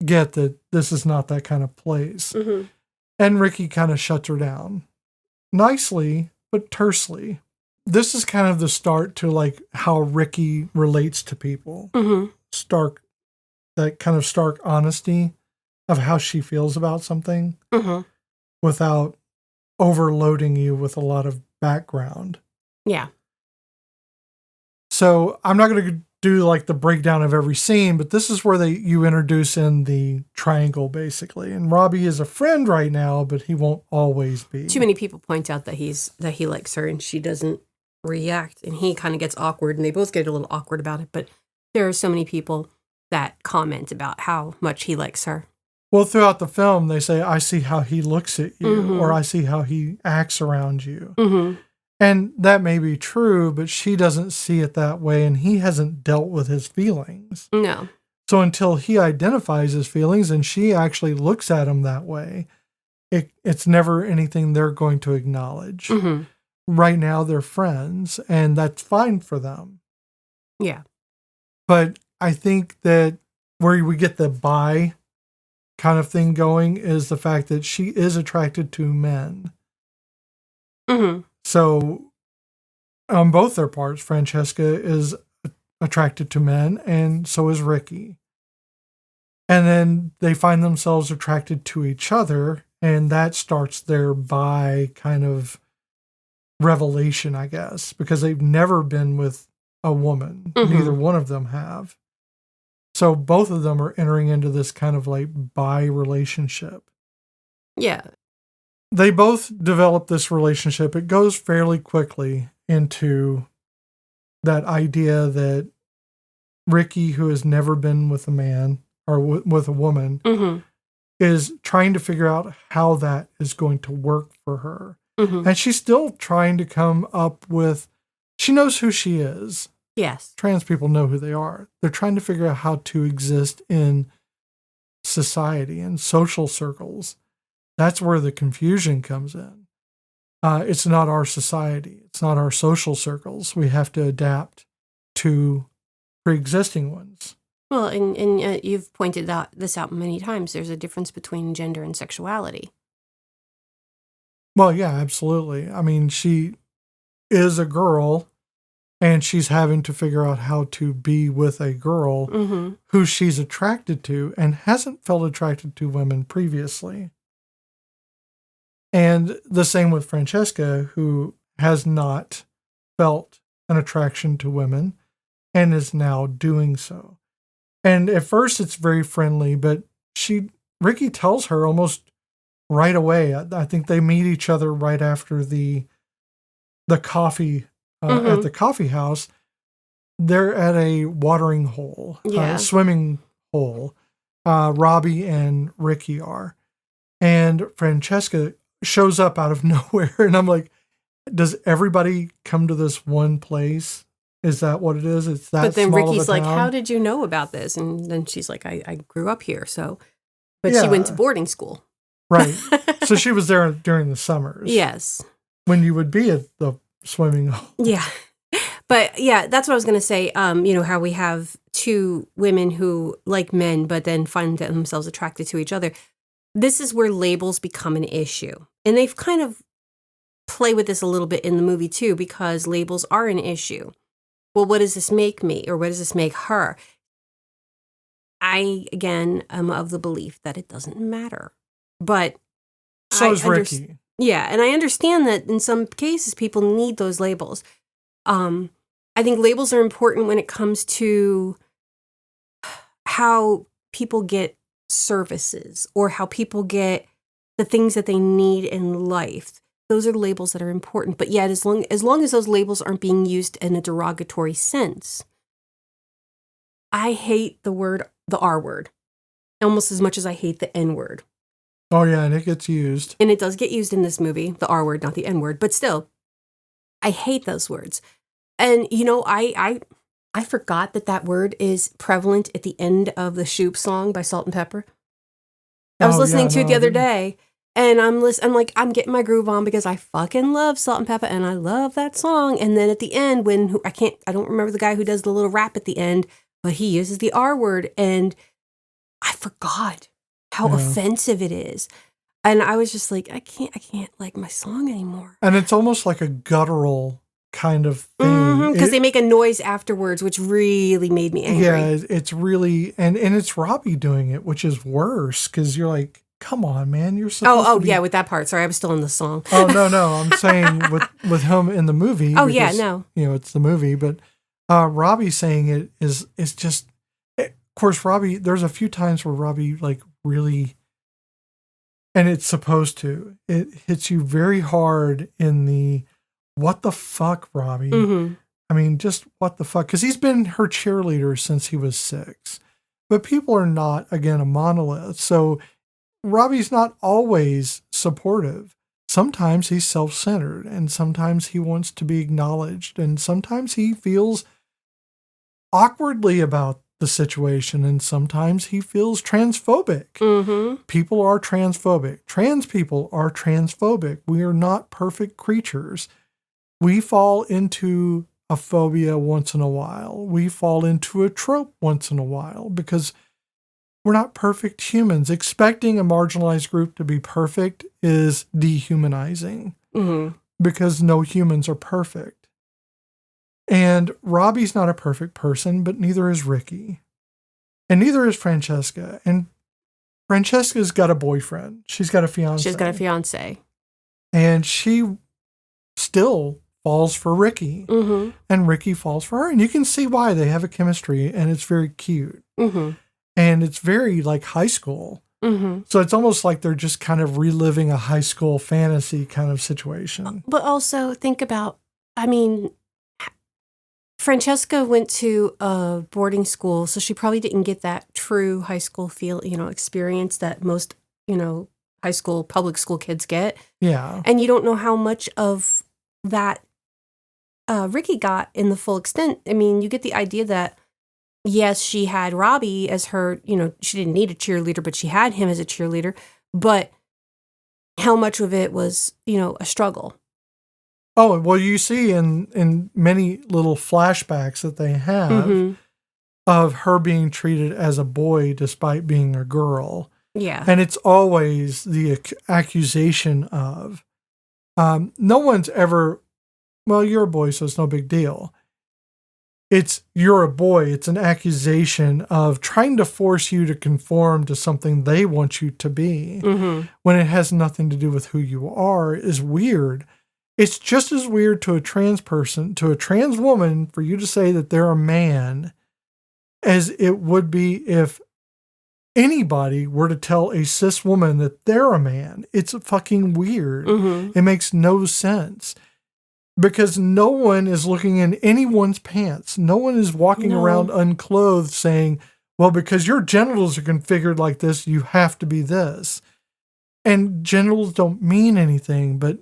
get that this is not that kind of place. And Ricky kind of shuts her down. Nicely, but tersely. This is kind of the start to like how Ricky relates to people. That kind of stark honesty of how she feels about something without overloading you with a lot of background. Yeah. So I'm not going to do like the breakdown of every scene, but this is where you introduce in the triangle basically. And Robby is a friend right now, but he won't always be. Too many people point out that he likes her and she doesn't react, and he kind of gets awkward, and they both get a little awkward about it. But there are so many people that comment about how much he likes her. Well, throughout the film, they say, I see how he looks at you, or I see how he acts around you. And that may be true, but she doesn't see it that way, and he hasn't dealt with his feelings. No. So until he identifies his feelings and she actually looks at him that way, it's never anything they're going to acknowledge. Right now, they're friends, and that's fine for them. Yeah. But I think that where we get the bi kind of thing going is the fact that she is attracted to men. So on both their parts, Francesca is attracted to men, and so is Ricky. And then they find themselves attracted to each other, and that starts their bi kind of revelation, I guess, because they've never been with a woman. Neither one of them have. So both of them are entering into this kind of like bi relationship. Yeah. They both develop this relationship. It goes fairly quickly into that idea that Ricky, who has never been with a man or with a woman, is trying to figure out how that is going to work for her. And she's still trying to come up with, she knows who she is. Yes. Trans people know who they are. They're trying to figure out how to exist in society and social circles. That's where the confusion comes in. It's not our society. It's not our social circles. We have to adapt to pre-existing ones. Well, and you've pointed this out many times. There's a difference between gender and sexuality. Well, yeah, absolutely. I mean, she is a girl, and she's having to figure out how to be with a girl who she's attracted to and hasn't felt attracted to women previously. And the same with Francesca, who has not felt an attraction to women and is now doing so. And at first it's very friendly, but Ricky tells her almost right away. I think they meet each other right after the coffee at the coffee house. They're at a watering hole, swimming hole. Robby and Ricky are. And Francesca shows up out of nowhere. And I'm like, does everybody come to this one place? Is that what it is? It's that. But then Ricky's like, how did you know about this? And then she's like, I grew up here. So, but she went to boarding school. Right. So she was there during the summers. Yes. When you would be at the swimming hole. Yeah. But yeah, that's what I was going to say. How we have two women who like men, but then find themselves attracted to each other. This is where labels become an issue. And they've kind of play with this a little bit in the movie too, because labels are an issue. Well, what does this make me? Or what does this make her? I, again, am of the belief that it doesn't matter. But so is Ricky. Yeah, and I understand that in some cases people need those labels. I think labels are important when it comes to how people get services or how people get the things that they need in life. Those are labels that are important. But yet, as long as those labels aren't being used in a derogatory sense, I hate the R word, almost as much as I hate the N word. Oh, yeah, and it gets used. And it does get used in this movie, the R word, not the N word, but still. I hate those words. And, you know, I forgot that word is prevalent at the end of the Shoop song by Salt and Pepper. I was listening to it the other day, and I'm like, I'm getting my groove on because I fucking love Salt and Pepper, and I love that song. And then at the end, I don't remember the guy who does the little rap at the end, but he uses the R word, and I forgot how offensive it is. And I was just like, I can't like my song anymore. And it's almost like a guttural kind of thing. Because they make a noise afterwards, which really made me angry. Yeah, it's really, and it's Robby doing it, which is worse, because you're like, come on, man, you're supposed to be... yeah, with that part. Sorry, I was still in the song. Oh, no, I'm saying with him in the movie. Oh, because, yeah, no. You know, it's the movie, but Robby saying it is just, of course, Robby, there's a few times where Robby, like, really, and it's supposed to, it hits you very hard in the, what the fuck, Robby? Mm-hmm. I mean, just what the fuck? Because he's been her cheerleader since he was 6. But people are not, again, a monolith. So Robby's not always supportive. Sometimes he's self-centered, and sometimes he wants to be acknowledged, and sometimes he feels awkwardly about the situation, and sometimes he feels transphobic. Mm-hmm. People are transphobic. Trans people are transphobic. We are not perfect creatures. We fall into a phobia once in a while. We fall into a trope once in a while because we're not perfect humans. Expecting a marginalized group to be perfect is dehumanizing because no humans are perfect. And Robby's not a perfect person, but neither is Ricky. And neither is Francesca. And Francesca's got a boyfriend. She's got a fiance. She's got a fiance. And she still falls for Ricky. Mm-hmm. And Ricky falls for her. And you can see why. They have a chemistry, and it's very cute. Mm-hmm. And it's very like high school. Mm-hmm. So it's almost like they're just kind of reliving a high school fantasy kind of situation. But also think about, I mean, Francesca went to a boarding school, so she probably didn't get that true high school experience that most, high school, public school kids get. Yeah. And you don't know how much of that Ricky got in the full extent. I mean, you get the idea that, yes, she had Robby as her, she didn't need a cheerleader, but she had him as a cheerleader. But how much of it was, a struggle? Oh, well, you see in many little flashbacks that they have of her being treated as a boy despite being a girl. Yeah. And it's always the accusation of, no one's ever, well, you're a boy, so it's no big deal. It's, you're a boy. It's an accusation of trying to force you to conform to something they want you to be when it has nothing to do with who you are is weird. It's just as weird to a trans person, to a trans woman, for you to say that they're a man as it would be if anybody were to tell a cis woman that they're a man. It's fucking weird. It makes no sense. Because no one is looking in anyone's pants. No one is walking around unclothed saying, well, because your genitals are configured like this, you have to be this. And genitals don't mean anything, but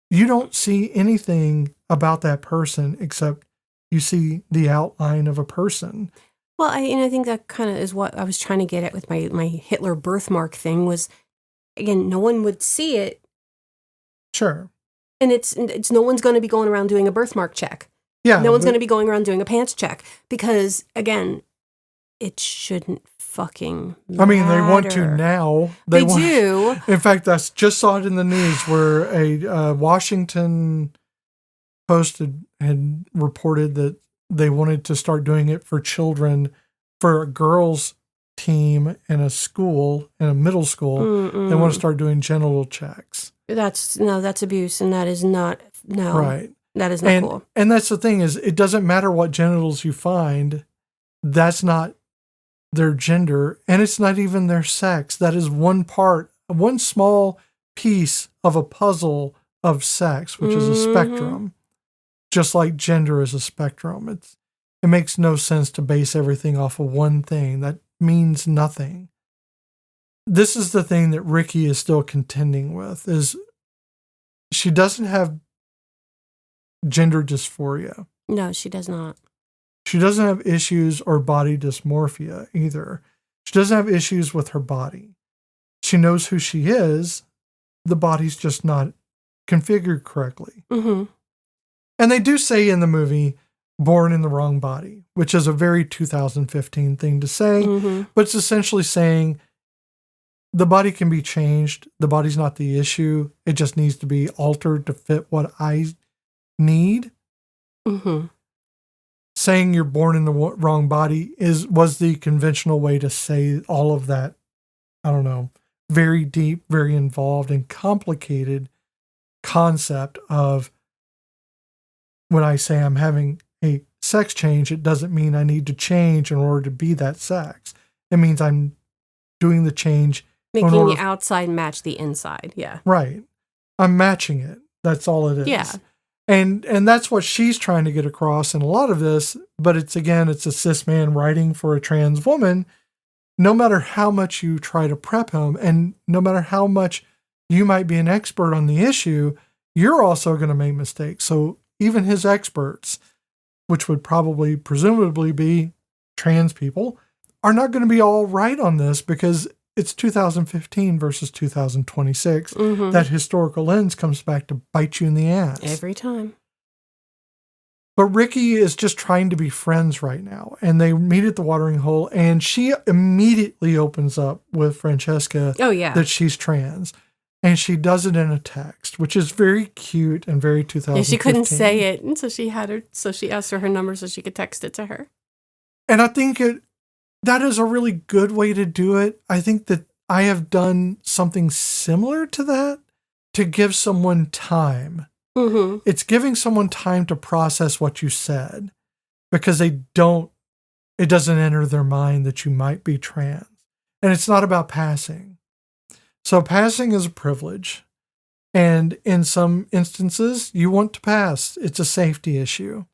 you don't see anything about that person except you see the outline of a person. Well, I think that kind of is what I was trying to get at with my Hitler birthmark thing was, again, no one would see it. Sure. And it's no one's going to be going around doing a birthmark check. Yeah. No one's going to be going around doing a pants check because, again, it shouldn't fucking matter. I mean, they want to now. They do. In fact, I just saw it in the news where a Washington Post had reported that they wanted to start doing it for children, for a girls' team in a school, in a middle school. They want to start doing genital checks. That's abuse, and that is not, right. That is not cool. And that's the thing is, it doesn't matter what genitals you find. That's not their gender, and it's not even their sex. That is one small piece of a puzzle of sex, which is a spectrum. Just like gender is a spectrum. It makes no sense to base everything off of one thing. That means nothing. This is the thing that Ricky is still contending with, is she doesn't have gender dysphoria. No, she does not. She doesn't have issues or body dysmorphia either. She doesn't have issues with her body. She knows who she is. The body's just not configured correctly. Mm-hmm. And they do say in the movie, born in the wrong body, which is a very 2015 thing to say, but it's essentially saying the body can be changed. The body's not the issue. It just needs to be altered to fit what I need. Mm-hmm. Saying you're born in the wrong body was the conventional way to say all of that, I don't know, very deep, very involved and complicated concept of when I say I'm having a sex change, it doesn't mean I need to change in order to be that sex. It means I'm doing the change. Making the outside match the inside. Yeah. Right. I'm matching it. That's all it is. Yeah. And that's what she's trying to get across in a lot of this, but it's a cis man writing for a trans woman. No matter how much you try to prep him, and no matter how much you might be an expert on the issue, you're also going to make mistakes. So even his experts, which would presumably be trans people, are not going to be all right on this because it's 2015 versus 2026. Mm-hmm. That historical lens comes back to bite you in the ass. Every time. But Ricky is just trying to be friends right now. And they meet at the watering hole. And she immediately opens up with Francesca that she's trans. And she does it in a text, which is very cute and very 2015. Yeah, she couldn't say it. And so she asked her number so she could text it to her. And I think that is a really good way to do it. I think that I have done something similar to that to give someone time. Mm-hmm. It's giving someone time to process what you said because it doesn't enter their mind that you might be trans. And it's not about passing. So passing is a privilege. And in some instances, you want to pass. It's a safety issue.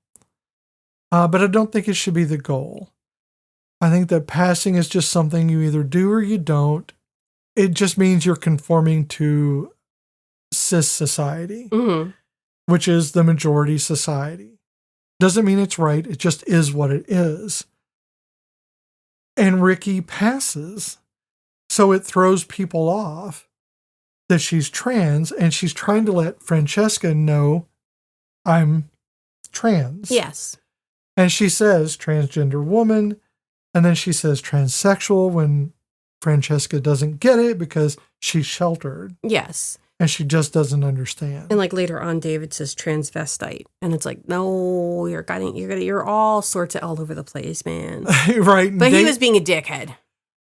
But I don't think it should be the goal. I think that passing is just something you either do or you don't. It just means you're conforming to cis society, which is the majority society. Doesn't mean it's right. It just is what it is. And Ricky passes. So it throws people off that she's trans, and she's trying to let Francesca know I'm trans. Yes. And she says transgender woman. And then she says transsexual when Francesca doesn't get it because she's sheltered. Yes. And she just doesn't understand. And like later on, David says transvestite. And it's like, no, you're all sorts of all over the place, man. Right. But he was being a dickhead.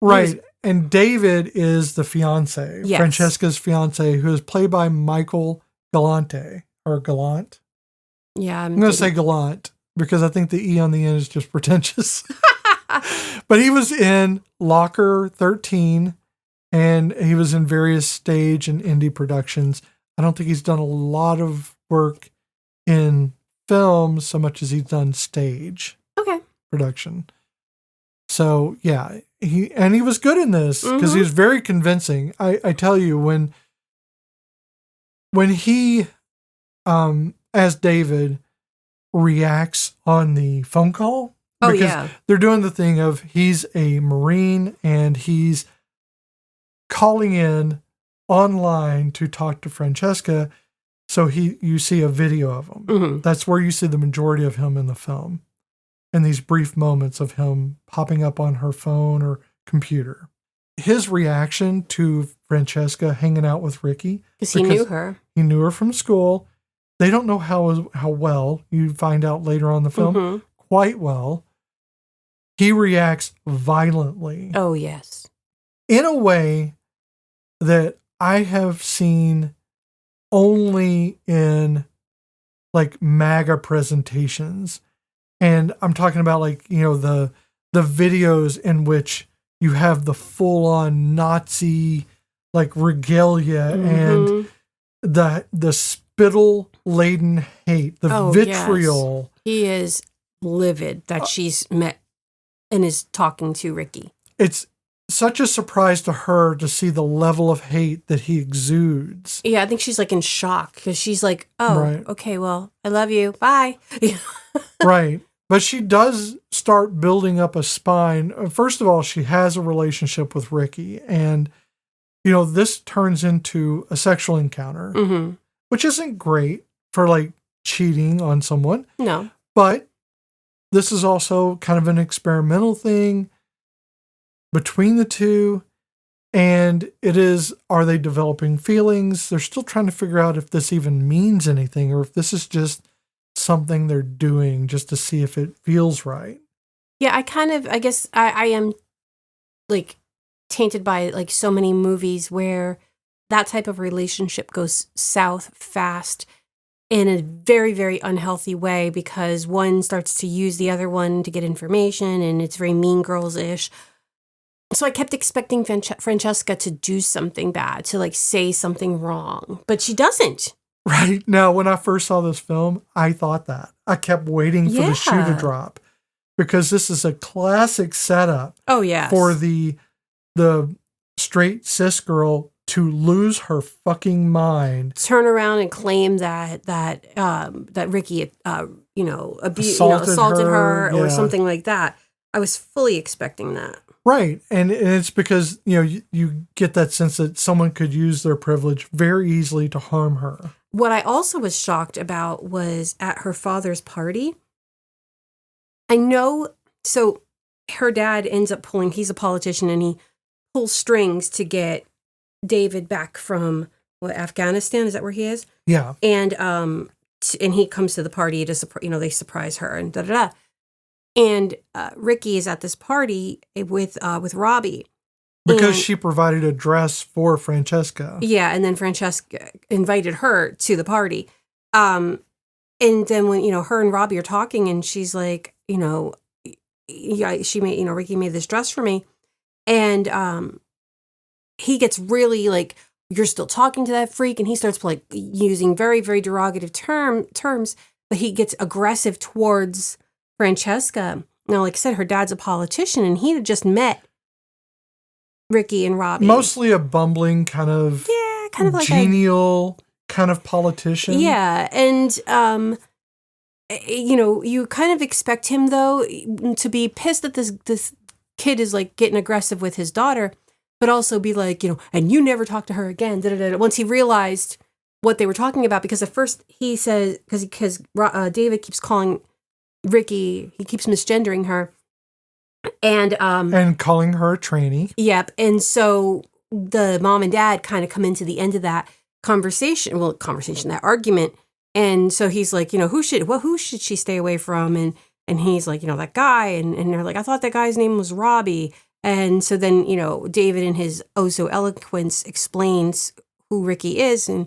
Right. And David is the fiance, yes. Francesca's fiance, who is played by Michael Galante, or Gallant. Yeah. I'm going to say Gallant because I think the E on the end is just pretentious. But he was in Locker 13, and he was in various stage and indie productions. I don't think he's done a lot of work in film so much as he's done stage production. So, yeah, he was good in this because he was very convincing. I tell you, when he, as David, reacts on the phone call, because they're doing the thing of he's a Marine and he's calling in online to talk to Francesca. So you see a video of him. Mm-hmm. That's where you see the majority of him in the film. And these brief moments of him popping up on her phone or computer. His reaction to Francesca hanging out with Ricky. Because he knew her. He knew her from school. They don't know how well. You find out later on in the film. Quite well. He reacts violently. Oh, yes. In a way that I have seen only in like MAGA presentations. And I'm talking about like, the videos in which you have the full on Nazi like regalia and the spittle laden hate, the vitriol. Yes. He is livid that she's met and is talking to Ricky. It's such a surprise to her to see the level of hate that he exudes. Yeah, I think she's like in shock because she's like, oh, Right. okay, well, I love you. Bye. Right. But she does start building up a spine. First of all, she has a relationship with Ricky. And, this turns into a sexual encounter, Mm-hmm. which isn't great for like cheating on someone. No. But this is also kind of an experimental thing between the two. And it is, are they developing feelings? They're still trying to figure out if this even means anything or if this is just something they're doing just to see if it feels right. Yeah, I guess I am like tainted by like so many movies where that type of relationship goes south fast in a very, very unhealthy way because one starts to use the other one to get information and it's very Mean Girls-ish. So I kept expecting Francesca to do something bad, to like say something wrong, but she doesn't. Right. Now, when I first saw this film, I thought that. I kept waiting for the shoe to drop because this is a classic setup for the straight cis girl to lose her fucking mind. Turn around and claim that Ricky, assaulted her or something like that. I was fully expecting that. Right. And it's because, you get that sense that someone could use their privilege very easily to harm her. What I also was shocked about was at her father's party. I know, so her dad ends up he's a politician and he pulls strings to get David back from Afghanistan. Is that where he is? Yeah. And he comes to the party to they surprise her and da-da-da. And Ricky is at this party with Robby. Because she provided a dress for Francesca. Yeah, and then Francesca invited her to the party. And then when, her and Robby are talking and she's like, Ricky made this dress for me. And he gets really like, you're still talking to that freak. And he starts like using very, very derogative terms, but he gets aggressive towards Francesca. Now, like I said, her dad's a politician and he had just met Ricky and Robby. Mostly a bumbling kind of like genial kind of politician. Yeah. And, you kind of expect him, though, to be pissed that this kid is like getting aggressive with his daughter, but also be like, and you never talk to her again. Da-da-da. Once he realized what they were talking about, because at first he says, because David keeps calling Ricky, he keeps misgendering her. And calling her a tranny. Yep. And so the mom and dad kind of come into the end of that that argument. And so he's like, who should she stay away from? And he's like, that guy. And they're like, I thought that guy's name was Robby. And so then, David in his oh so eloquence explains who Ricky is. And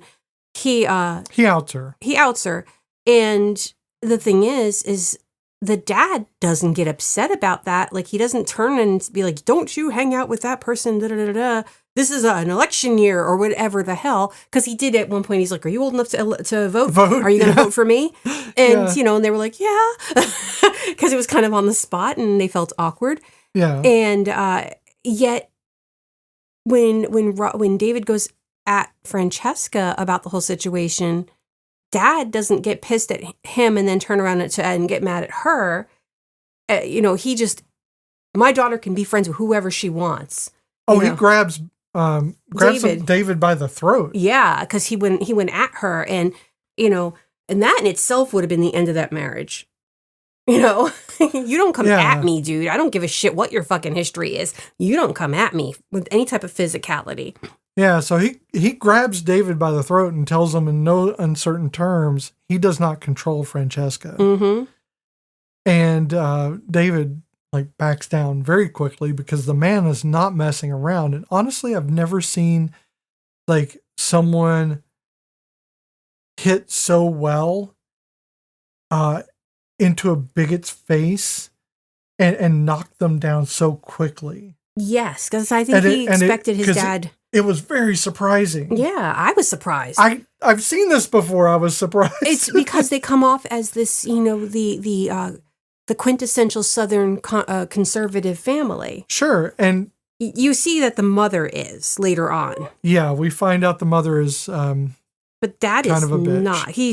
he outs her. He outs her. And the thing is the dad doesn't get upset about that. Like, he doesn't turn and be like, don't you hang out with that person, da-da-da-da. This is an election year or whatever the hell. Because he did at one point, he's like, are you old enough to vote? Are you going to vote for me? And, and they were like, yeah. Because it was kind of on the spot and they felt awkward. Yeah. And yet, when David goes at Francesca about the whole situation, dad doesn't get pissed at him and then turn around and get mad at her. He just, my daughter can be friends with whoever she wants. He grabs David by the throat. Yeah, because he went at her, and and that in itself would have been the end of that marriage. You don't come at me, dude. I don't give a shit what your fucking history is. You don't come at me with any type of physicality. Yeah, so he grabs David by the throat and tells him in no uncertain terms he does not control Francesca. Mm-hmm. And David backs down very quickly because the man is not messing around. And honestly, I've never seen someone hit so well into a bigot's face and knock them down so quickly. Yes, because I think he expected his dad. It was very surprising. Yeah, I was surprised. I've seen this before. I was surprised. It's because they come off as this, the quintessential Southern conservative family. Sure, and You see that the mother is later on. Yeah, we find out the mother is but dad kind is of a bitch. not. He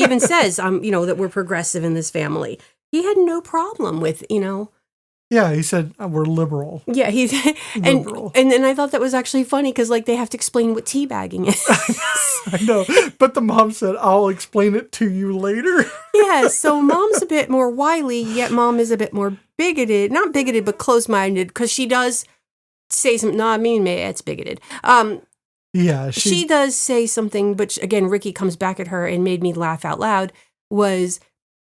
even says, that we're progressive in this family. He had no problem with, Yeah, he said we're liberal. Yeah, he's Liberal. and I thought that was actually funny because like they have to explain what teabagging is. I know, but the mom said, "I'll explain it to you later." Yeah, so mom's a bit more wily, yet mom is a bit more bigoted. Not bigoted, but closed-minded because she does say something. No, I mean, it's bigoted. Yeah, she does say something, but again, Ricky comes back at her and made me laugh out loud. Was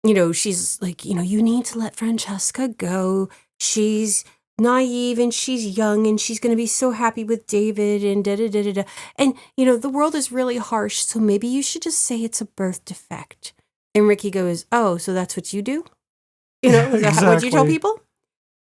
she's like, you need to let Francesca go. She's naive and she's young and she's going to be so happy with David and da-da-da-da-da. And, the world is really harsh, so maybe you should just say it's a birth defect. And Ricky goes, oh, so that's what you do? Is that exactly. what you tell people?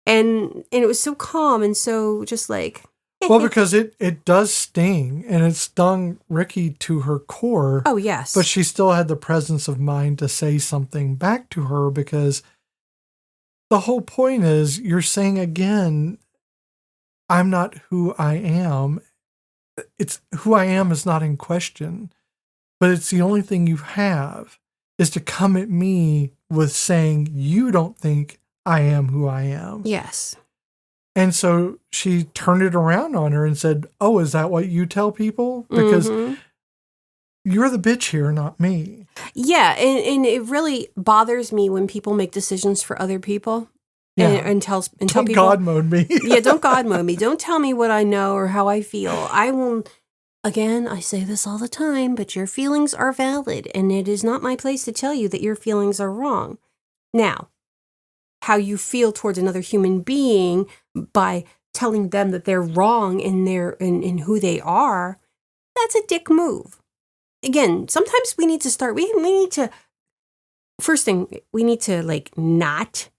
And it was so calm and so just like... Well, because it does sting, and it stung Ricky to her core. Oh, yes. But she still had the presence of mind to say something back to her, because the whole point is you're saying again, I'm not who I am. It's who I am is not in question, but it's the only thing you have is to come at me with saying you don't think I am who I am. Yes. And so she turned it around on her and said, oh, is that what you tell people? Because you're the bitch here, not me. Yeah, and it really bothers me when people make decisions for other people and tell people. Don't God mode me. Yeah, don't God mode me. Don't tell me what I know or how I feel. I will, again, I say this all the time, but your feelings are valid, and it is not my place to tell you that your feelings are wrong. Now, how you feel towards another human being by telling them that they're wrong in who they are, that's a dick move. Again, sometimes we need to start, we need to, first thing, we need to like not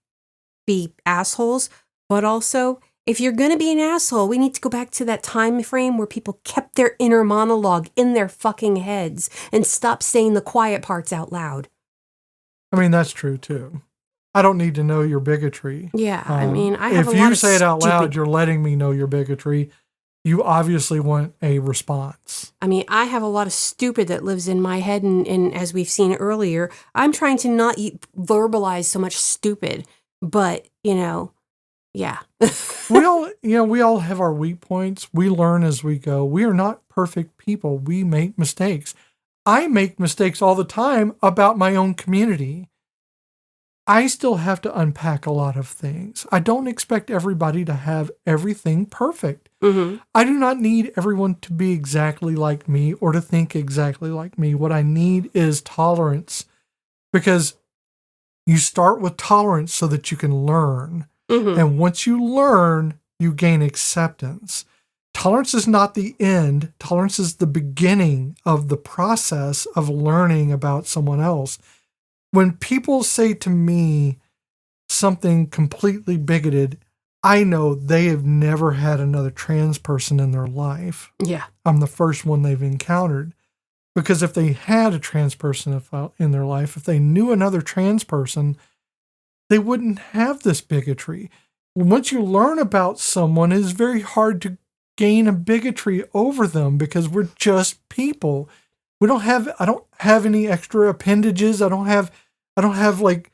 be assholes, but also if you're going to be an asshole, we need to go back to that time frame where people kept their inner monologue in their fucking heads and stop saying the quiet parts out loud. I mean, that's true too. I don't need to know your bigotry. Yeah, I mean, I have if a lot you of say it out loud, stupid... you're letting me know your bigotry. You obviously want a response. I mean, I have a lot of stupid that lives in my head, and as we've seen earlier, I'm trying to not verbalize so much stupid, but, yeah. we all have our weak points. We learn as we go. We are not perfect people. We make mistakes. I make mistakes all the time about my own community. I still have to unpack a lot of things. I don't expect everybody to have everything perfect. Mm-hmm. I do not need everyone to be exactly like me or to think exactly like me. What I need is tolerance, because you start with tolerance so that you can learn. Mm-hmm. And once you learn, you gain acceptance. Tolerance is not the end. Tolerance is the beginning of the process of learning about someone else. When people say to me something completely bigoted, I know they have never had another trans person in their life. Yeah. I'm the first one they've encountered. Because if they had a trans person in their life, if they knew another trans person, they wouldn't have this bigotry. Once you learn about someone, it is very hard to gain a bigotry over them because we're just people. I don't have any extra appendages. I don't have like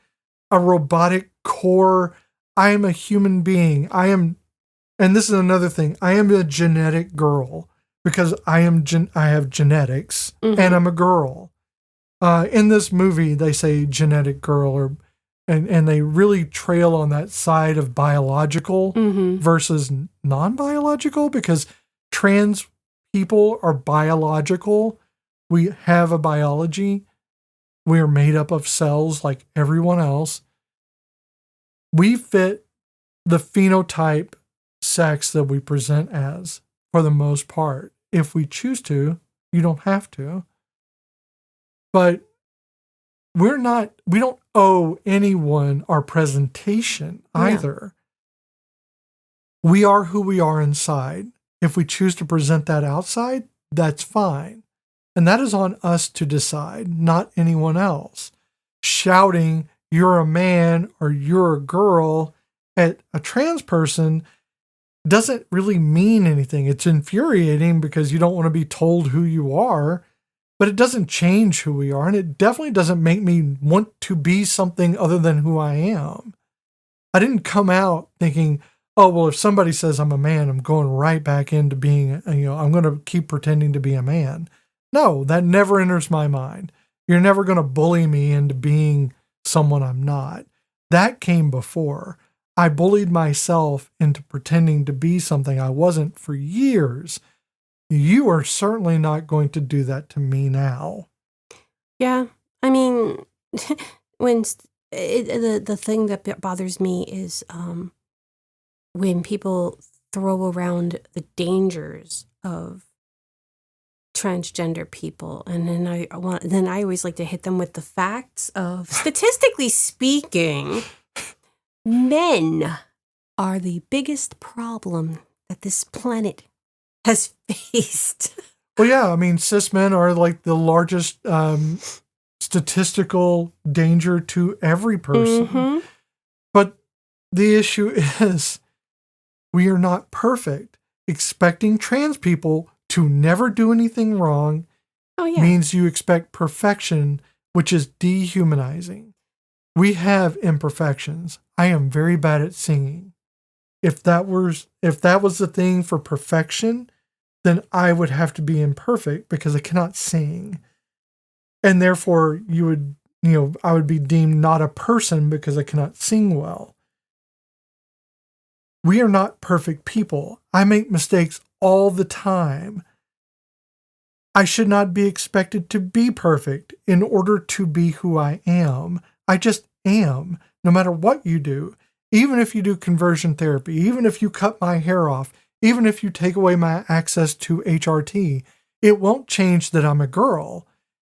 a robotic core. I am a human being. And this is another thing. I am a genetic girl because I have genetics, and I'm a girl. In this movie, they say genetic girl, and they really trail on that side of biological versus non-biological, because trans people are biological. We have a biology. We are made up of cells like everyone else. We fit the phenotype sex that we present as, for the most part. If we choose to, you don't have to. But we don't owe anyone our presentation either. No. We are who we are inside. If we choose to present that outside, that's fine. And that is on us to decide, not anyone else. Shouting, you're a man or you're a girl at a trans person doesn't really mean anything. It's infuriating because you don't want to be told who you are, but it doesn't change who we are. And it definitely doesn't make me want to be something other than who I am. I didn't come out thinking, oh, well, if somebody says I'm a man, I'm going right back into being, I'm going to keep pretending to be a man. No, that never enters my mind. You're never going to bully me into being someone I'm not. That came before. I bullied myself into pretending to be something I wasn't for years. You are certainly not going to do that to me now. Yeah. I mean, the thing that bothers me is when people throw around the dangers of transgender people, and then I always like to hit them with the facts of, statistically speaking, men are the biggest problem that this planet has faced. Well, yeah, I mean, cis men are like the largest statistical danger to every person. Mm-hmm. But the issue is we are not perfect. Expecting trans people to never do anything wrong means you expect perfection, which is dehumanizing. We have imperfections. I am very bad at singing. If that was the thing for perfection, then I would have to be imperfect because I cannot sing. And therefore I would be deemed not a person because I cannot sing well. We are not perfect people. I make mistakes all the time. I should not be expected to be perfect in order to be who I am. I just am, no matter what you do. Even if you do conversion therapy, even if you cut my hair off, even if you take away my access to HRT, it won't change that I'm a girl.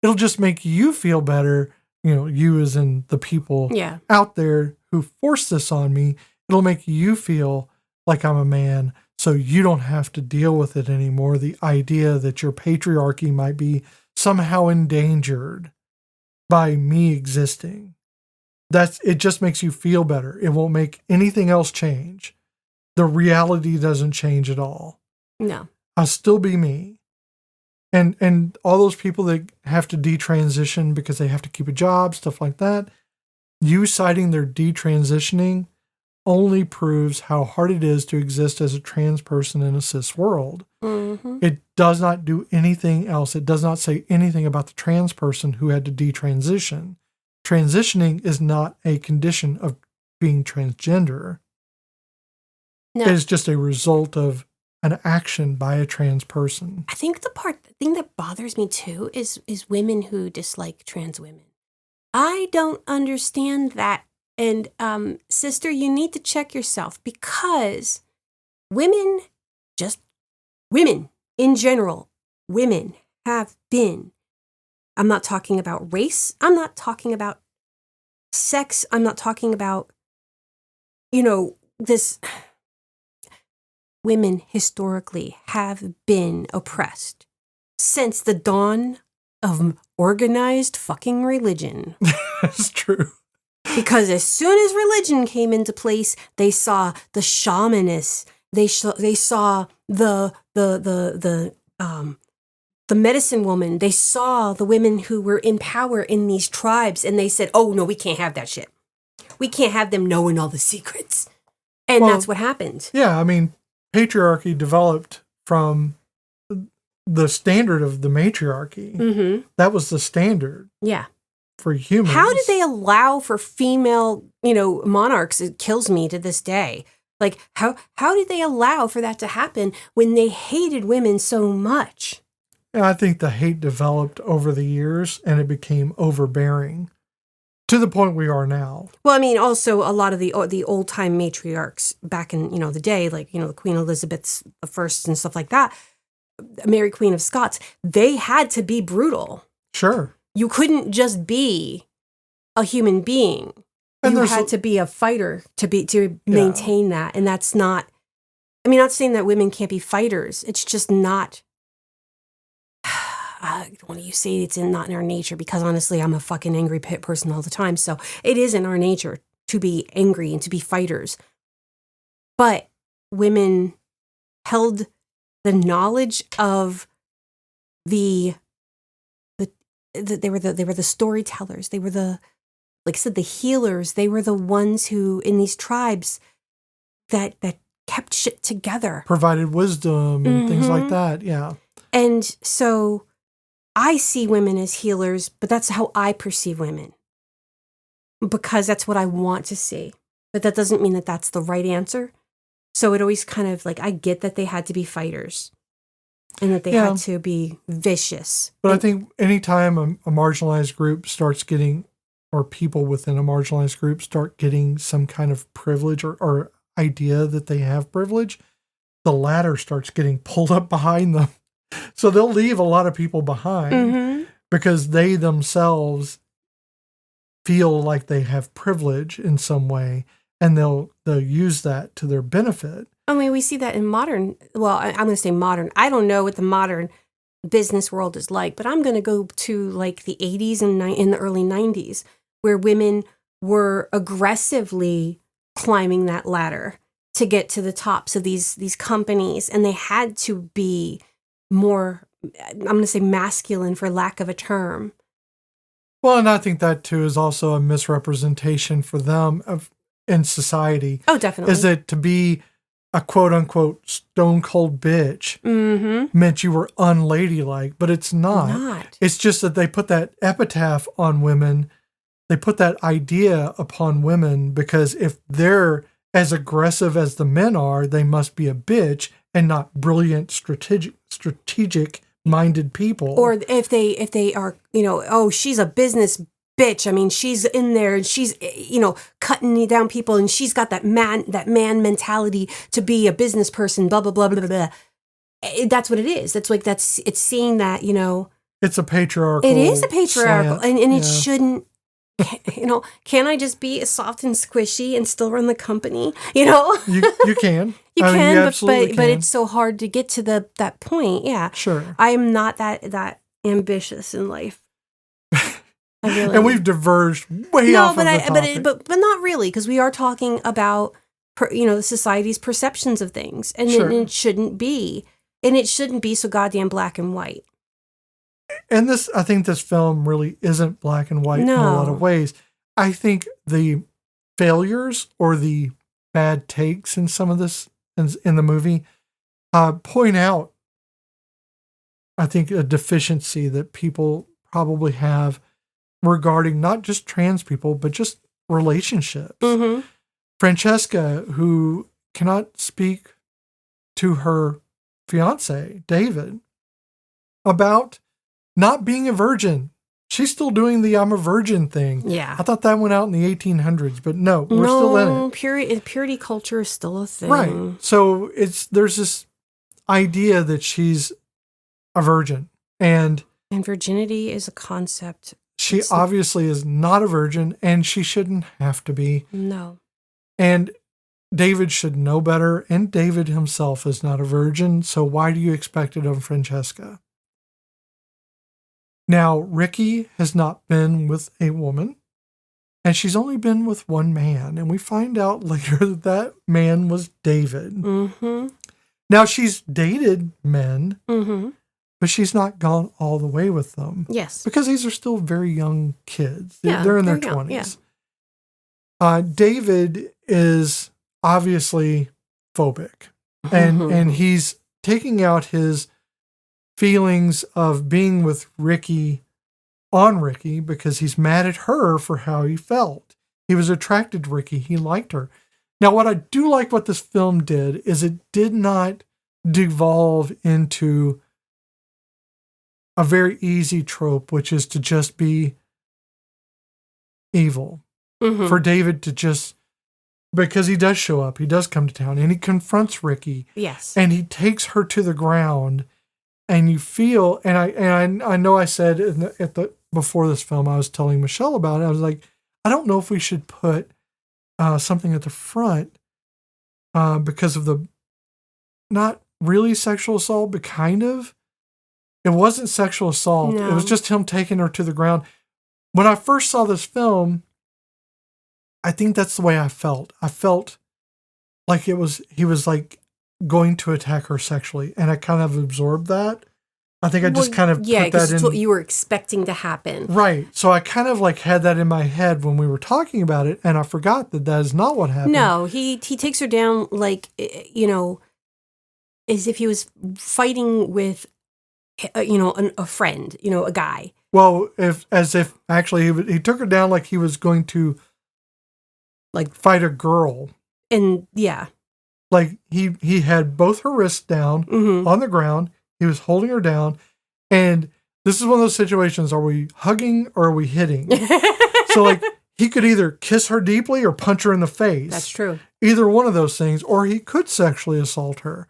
It'll just make you feel better, you as in the people out there who force this on me. It'll make you feel like I'm a man, so you don't have to deal with it anymore. The idea that your patriarchy might be somehow endangered by me existing. It just makes you feel better. It won't make anything else change. The reality doesn't change at all. No. I'll still be me. And all those people that have to detransition because they have to keep a job, stuff like that, you citing their detransitioning only proves how hard it is to exist as a trans person in a cis world. Mm-hmm. It does not do anything else. It does not say anything about the trans person who had to detransition. Transitioning is not a condition of being transgender. No. It is just a result of an action by a trans person. I think the thing that bothers me too is women who dislike trans women. I don't understand that. And sister, you need to check yourself, because women in general, women have been, I'm not talking about race, I'm not talking about sex, I'm not talking about, this. Women historically have been oppressed since the dawn of organized fucking religion. That's true. Because as soon as religion came into place, they saw the shamanists, they saw the medicine woman, they saw the women who were in power in these tribes, and they said, "Oh no, we can't have that shit. We can't have them knowing all the secrets." And that's what happened. Yeah, I mean, patriarchy developed from the standard of the matriarchy. Mm-hmm. That was the standard. Yeah. For humans. How did they allow for female, monarchs? It kills me to this day. Like, how did they allow for that to happen when they hated women so much? Yeah, I think the hate developed over the years and it became overbearing to the point we are now. Well, I mean, also a lot of the old time matriarchs back in, the day, like, the Queen Elizabeth I and stuff like that, Mary Queen of Scots, they had to be brutal. Sure. You couldn't just be a human being. And you had to be a fighter to maintain that. And that's not, not saying that women can't be fighters. It's just not, when you say it's not in our nature, because honestly, I'm a fucking angry person all the time. So it is in our nature to be angry and to be fighters. But women held the knowledge of they were the storytellers. They were like I said, the healers. They were the ones who, in these tribes, that kept shit together. Provided wisdom and things like that, yeah. And so I see women as healers, but that's how I perceive women. Because that's what I want to see. But that doesn't mean that that's the right answer. So it always kind of like, I get that they had to be fighters and that they had to be vicious. But I think anytime a marginalized group starts getting, or people within a marginalized group start getting some kind of privilege or idea that they have privilege, the ladder starts getting pulled up behind them. So they'll leave a lot of people behind because they themselves feel like they have privilege in some way, and they'll use that to their benefit. I mean, we see that in modern, well, I'm going to say modern. I don't know what the modern business world is like, but I'm going to go to like the 80s and in the early 90s, where women were aggressively climbing that ladder to get to the tops of these companies, and they had to be more, I'm going to say masculine for lack of a term. Well, and I think that too is also a misrepresentation for them in society. Oh, definitely. Is that to be a quote unquote stone cold bitch meant you were unladylike, but it's not. It's just that they put that epitaph on women. They put that idea upon women because if they're as aggressive as the men are, they must be a bitch and not brilliant, strategic minded people. Or if they are, oh, she's a business bitch. I mean, she's in there and she's, cutting down people, and she's got that man mentality to be a business person, blah, blah, blah, blah, blah. That's what it is. It's seeing that, It's a patriarchal. It is a patriarchal. Slant. And it shouldn't, can I just be soft and squishy and still run the company? You can. You I mean, can, you but absolutely can. it's so hard to get to that point. Yeah. Sure. I am not that ambitious in life. And we've diverged way off of the topic. But not really, because we are talking about society's perceptions of things, and it shouldn't be, so goddamn black and white. And I think this film really isn't black and white in a lot of ways. I think the failures or the bad takes in some of this in the movie point out, I think, a deficiency that people probably have regarding not just trans people, but just relationships. Mm-hmm. Francesca, who cannot speak to her fiance, David, about not being a virgin. She's still doing the I'm a virgin thing. Yeah. I thought that went out in the 1800s, but no, we're still in it. Purity culture is still a thing. Right. So there's this idea that she's a virgin. And virginity is a concept. She obviously is not a virgin, and she shouldn't have to be. No. And David should know better, and David himself is not a virgin, so why do you expect it of Francesca? Now, Ricky has not been with a woman, and she's only been with one man, and we find out later that man was David. Mm-hmm. Now, she's dated men, but she's not gone all the way with them. Yes. Because these are still very young kids. Yeah, they're in their 20s. Yeah. David is obviously phobic, and he's taking out his feelings of being with Ricky on Ricky because he's mad at her for how he felt. He was attracted to Ricky. He liked her. Now, what I do like what this film did is it did not devolve into a very easy trope, which is to just be evil. Mm-hmm. For David to just, because he does show up, he does come to town, and he confronts Ricky. Yes. And he takes her to the ground, and you feel, and I know I said before this film, I was telling Michelle about it, I was like, I don't know if we should put something at the front because of the, not really sexual assault, but kind of. It wasn't sexual assault. No. It was just him taking her to the ground. When I first saw this film, I think that's the way I felt. I felt like he was like going to attack her sexually. And I kind of absorbed that. I think I just kind of put that in. What you were expecting to happen. Right. So I kind of like had that in my head when we were talking about it, and I forgot that is not what happened. No, he takes her down like, as if he was fighting with, a friend, a guy. Well, as if actually he took her down like he was going to like fight a girl. And yeah. Like he had both her wrists down on the ground. He was holding her down, and this is one of those situations, are we hugging or are we hitting? So, like, he could either kiss her deeply or punch her in the face. That's true. Either one of those things, or he could sexually assault her.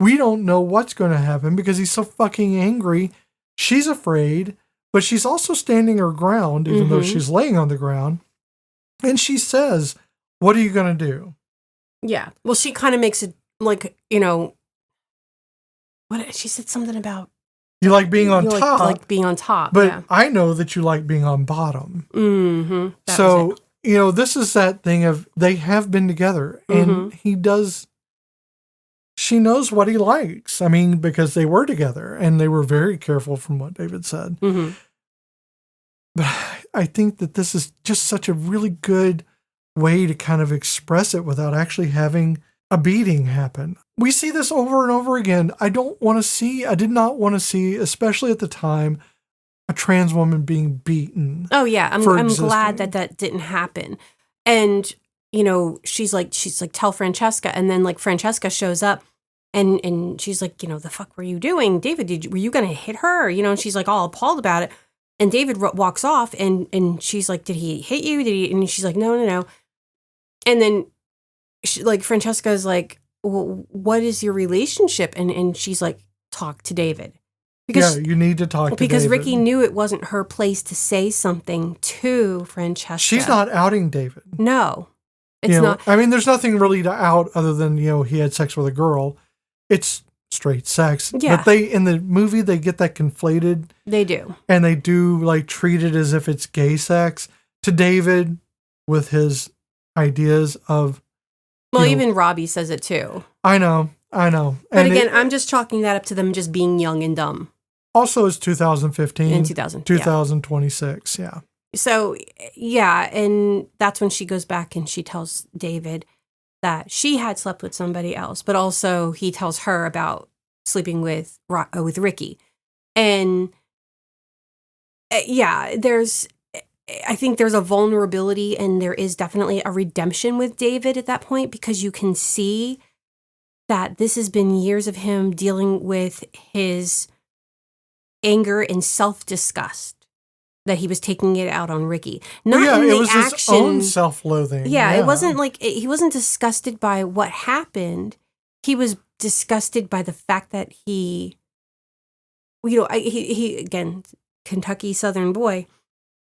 We don't know what's going to happen because he's so fucking angry. She's afraid, but she's also standing her ground, even though she's laying on the ground. And she says, what are you going to do? Yeah. Well, she kind of makes it like, what she said something about you like being on top, like being on top. But yeah. I know that you like being on bottom. Mm-hmm. So this is that thing of they have been together, and he does. She knows what he likes. I mean, because they were together, and they were very careful from what David said. But I think that this is just such a really good way to kind of express it without actually having a beating happen. We see this over and over again. I did not want to see, especially at the time, a trans woman being beaten. Oh yeah, I'm glad that didn't happen. And she's like tell Francesca, and then like Francesca shows up, and she's like, the fuck were you doing, David? Were you gonna hit her? And she's like all appalled about it. And David walks off, and she's like, did he hit you? And she's like, no. And then Francesca's like, well, what is your relationship? And she's like, talk to David. Because, you need to talk to David. Because Ricky knew it wasn't her place to say something to Francesca. She's not outing David. No, it's not. I mean, there's nothing really to out other than, he had sex with a girl. It's straight sex. Yeah. But in the movie, they get that conflated. They do. And they do like treat it as if it's gay sex. To David, with his ideas of... Well, even Robby says it too. I know. But again, I'm just chalking that up to them just being young and dumb. Also, it's 2015. In 2026, yeah. So, yeah, and that's when she goes back and she tells David that she had slept with somebody else, but also he tells her about sleeping with Ricky. And, I think there's a vulnerability, and there is definitely a redemption with David at that point, because you can see that this has been years of him dealing with his anger and self-disgust, that he was taking it out on Ricky. It was his own self-loathing. Yeah, it wasn't like, he wasn't disgusted by what happened. He was disgusted by the fact that he again, Kentucky Southern boy,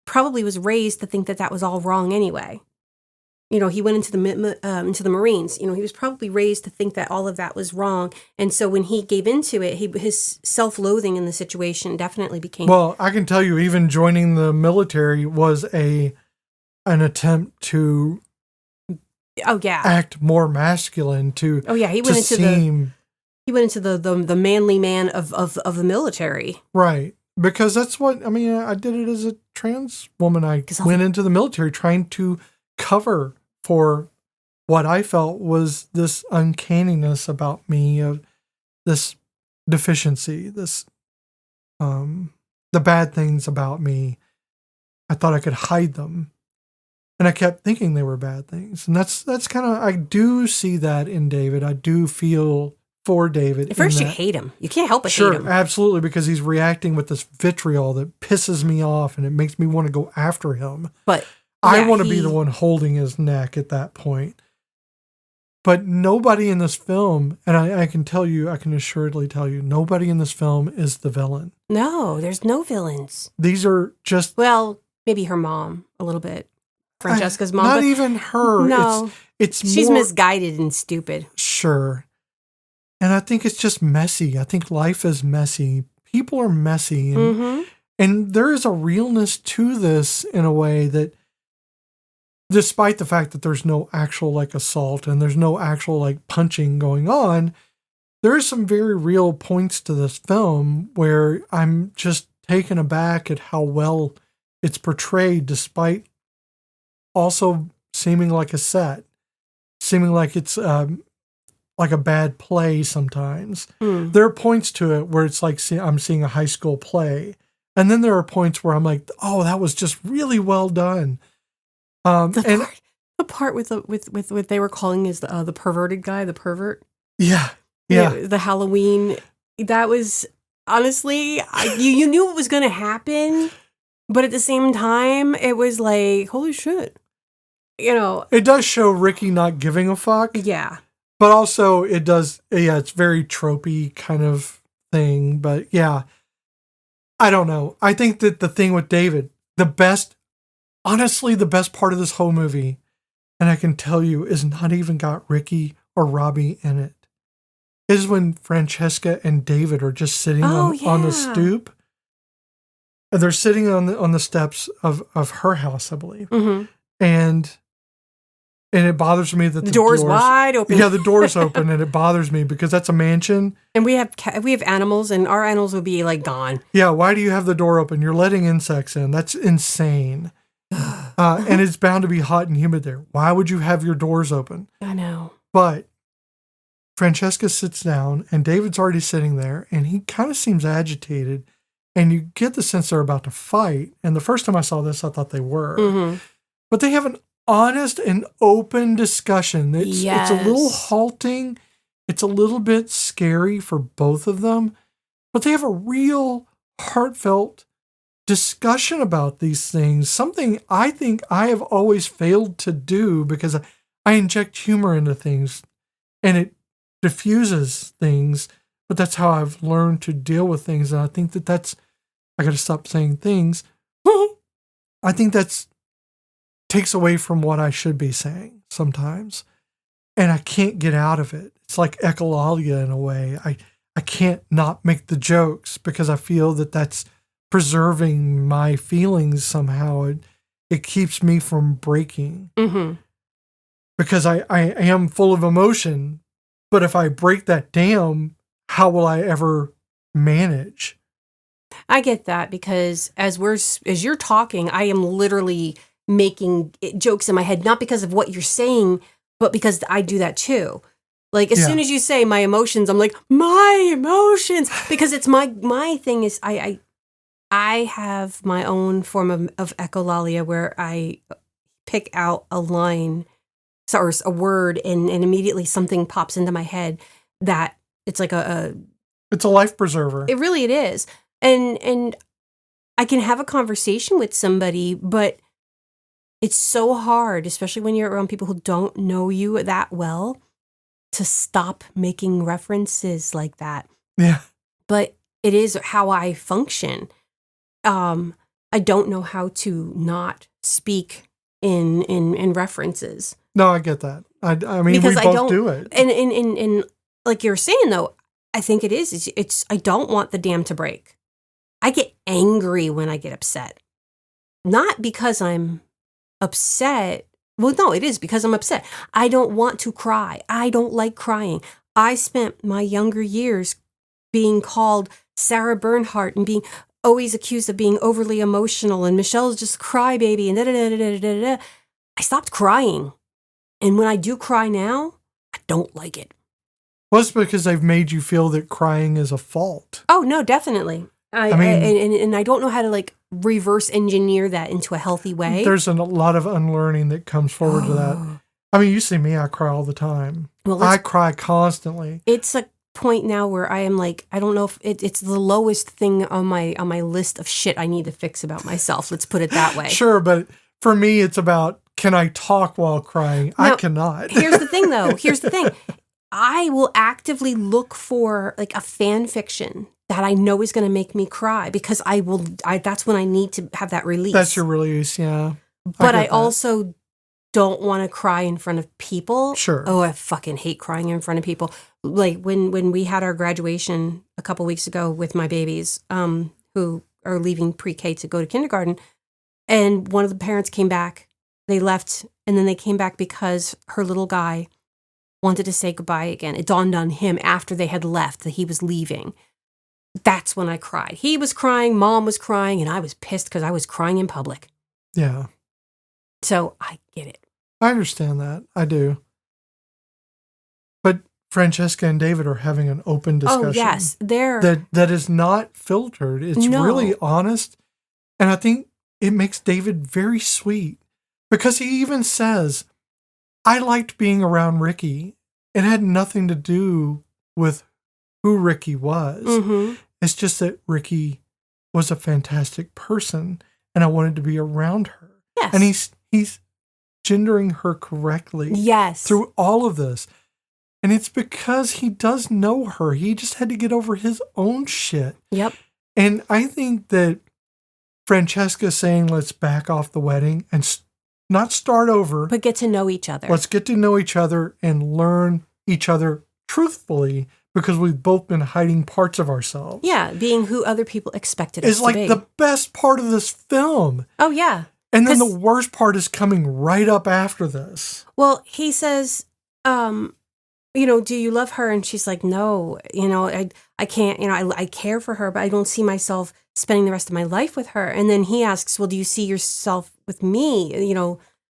probably was raised to think that was all wrong anyway. He went into the Marines. He was probably raised to think that all of that was wrong. And so when he gave into it, his self-loathing in the situation definitely became... Well, I can tell you, even joining the military was an attempt to... Oh, yeah. Act more masculine to... Oh, yeah. He went into the manly man of the military. Right. Because that's what... I mean, I did it as a trans woman. I went into the military trying to cover for what I felt was this uncanniness about me, of this deficiency, this the bad things about me. I thought I could hide them, and I kept thinking they were bad things. And that's kind of, I do see that in David. I do feel for David. At first you hate him. You can't help but hate him. Sure, absolutely, because he's reacting with this vitriol that pisses me off, and it makes me want to go after him. But I want to be the one holding his neck at that point. But nobody in this film, and I can assuredly tell you, nobody in this film is the villain. No, there's no villains. These are just... Well, maybe her mom, a little bit. Francesca's mom. Not even her. No. She's more, misguided and stupid. Sure. And I think it's just messy. I think life is messy. People are messy. And there is a realness to this in a way that, despite the fact that there's no actual like assault and there's no actual like punching going on, there are some very real points to this film where I'm just taken aback at how well it's portrayed, despite also seeming like a set, seeming like it's like a bad play sometimes. There are points to it where it's like I'm seeing a high school play. And then there are points where I'm like, oh, that was just really well done. The part with what they were calling is the perverted guy, the pervert. Yeah. The Halloween. That was, honestly, you knew it was going to happen, but at the same time, it was like, holy shit. It does show Ricky not giving a fuck. Yeah. But also it does, it's very tropey kind of thing. But yeah, I don't know. I think that the thing with David, honestly, the best part of this whole movie, and I can tell you, is not even got Ricky or Robby in it. Is when Francesca and David are just sitting on the stoop. And they're sitting on the steps of her house, I believe. Mm-hmm. And it bothers me that the door's wide open. Yeah, the door's open, and it bothers me because that's a mansion. And we have animals, and our animals would be like gone. Yeah, why do you have the door open? You're letting insects in. That's insane. And it's bound to be hot and humid there. Why would you have your doors open? I know. But Francesca sits down, and David's already sitting there, and he kind of seems agitated, and you get the sense they're about to fight. And the first time I saw this, I thought they were. Mm-hmm. But they have an honest and open discussion. It's a little halting. It's a little bit scary for both of them, but they have a real heartfelt discussion about these things. Something I think I have always failed to do because I inject humor into things and it diffuses things, but that's how I've learned to deal with things. And I think I got to stop saying things. I think that's takes away from what I should be saying sometimes. And I can't get out of it. It's like echolalia in a way. I can't not make the jokes because I feel that that's preserving my feelings somehow. It keeps me from breaking. Mm-hmm. Because I am full of emotion. But if I break that down, how will I ever manage? I get that because as you're talking, I am literally making jokes in my head, not because of what you're saying, but because I do that too. Like as soon as you say my emotions, I'm like, my emotions, because it's my thing is I have my own form of echolalia where I pick out a line or a word and immediately something pops into my head that it's like it's a life preserver. It is. And I can have a conversation with somebody, but it's so hard, especially when you're around people who don't know you that well, to stop making references like that. Yeah. But it is how I function. I don't know how to not speak in references. No, I get that. I mean, because we both do it. And like you're saying, though, I think it's I don't want the dam to break. I get angry when I get upset. Not because I'm upset. Well, no, it is because I'm upset. I don't want to cry. I don't like crying. I spent my younger years being called Sarah Bernhardt and being always accused of being overly emotional and Michelle's just crybaby and da-da-da-da-da-da-da. I stopped crying. And when I do cry now, I don't like it. Well, it's because they've made you feel that crying is a fault. Oh, no, definitely. I mean, I don't know how to like reverse engineer that into a healthy way. There's a lot of unlearning that comes forward to that. I mean, you see me, I cry all the time. Well, I cry constantly. It's a point now where I am like, I don't know if it's the lowest thing on my list of shit I need to fix about myself. Let's put it that way. Sure, but for me, it's about, can I talk while crying? Now, I cannot. Here's the thing, though. I will actively look for like a fan fiction that I know is going to make me cry because that's when I need to have that release. That's your release, yeah. But I also don't want to cry in front of people. Sure. Oh, I fucking hate crying in front of people. Like when we had our graduation a couple weeks ago with my babies, who are leaving pre-K to go to kindergarten, and one of the parents came back. They left, and then they came back because her little guy wanted to say goodbye again. It dawned on him after they had left that he was leaving. That's when I cried. He was crying, Mom was crying, and I was pissed because I was crying in public. Yeah. So I get it. I understand that. I do. But Francesca and David are having an open discussion. Oh, yes. That is not filtered. It's really honest. And I think it makes David very sweet. Because he even says, I liked being around Ricky. It had nothing to do with who Ricky was. Mm-hmm. It's just that Ricky was a fantastic person and I wanted to be around her. Yes. And he's gendering her correctly. Yes. Through all of this. And it's because he does know her. He just had to get over his own shit. Yep. And I think that Francesca saying, let's back off the wedding and not start over. But get to know each other. Let's get to know each other and learn each other truthfully because we've both been hiding parts of ourselves. Yeah, being who other people expected us to be. Is like the best part of this film. Oh, yeah. And then the worst part is coming right up after this. Well, he says, do you love her? And she's like, no, I can't, I care for her, but I don't see myself spending the rest of my life with her. And then he asks, well, do you see yourself with me?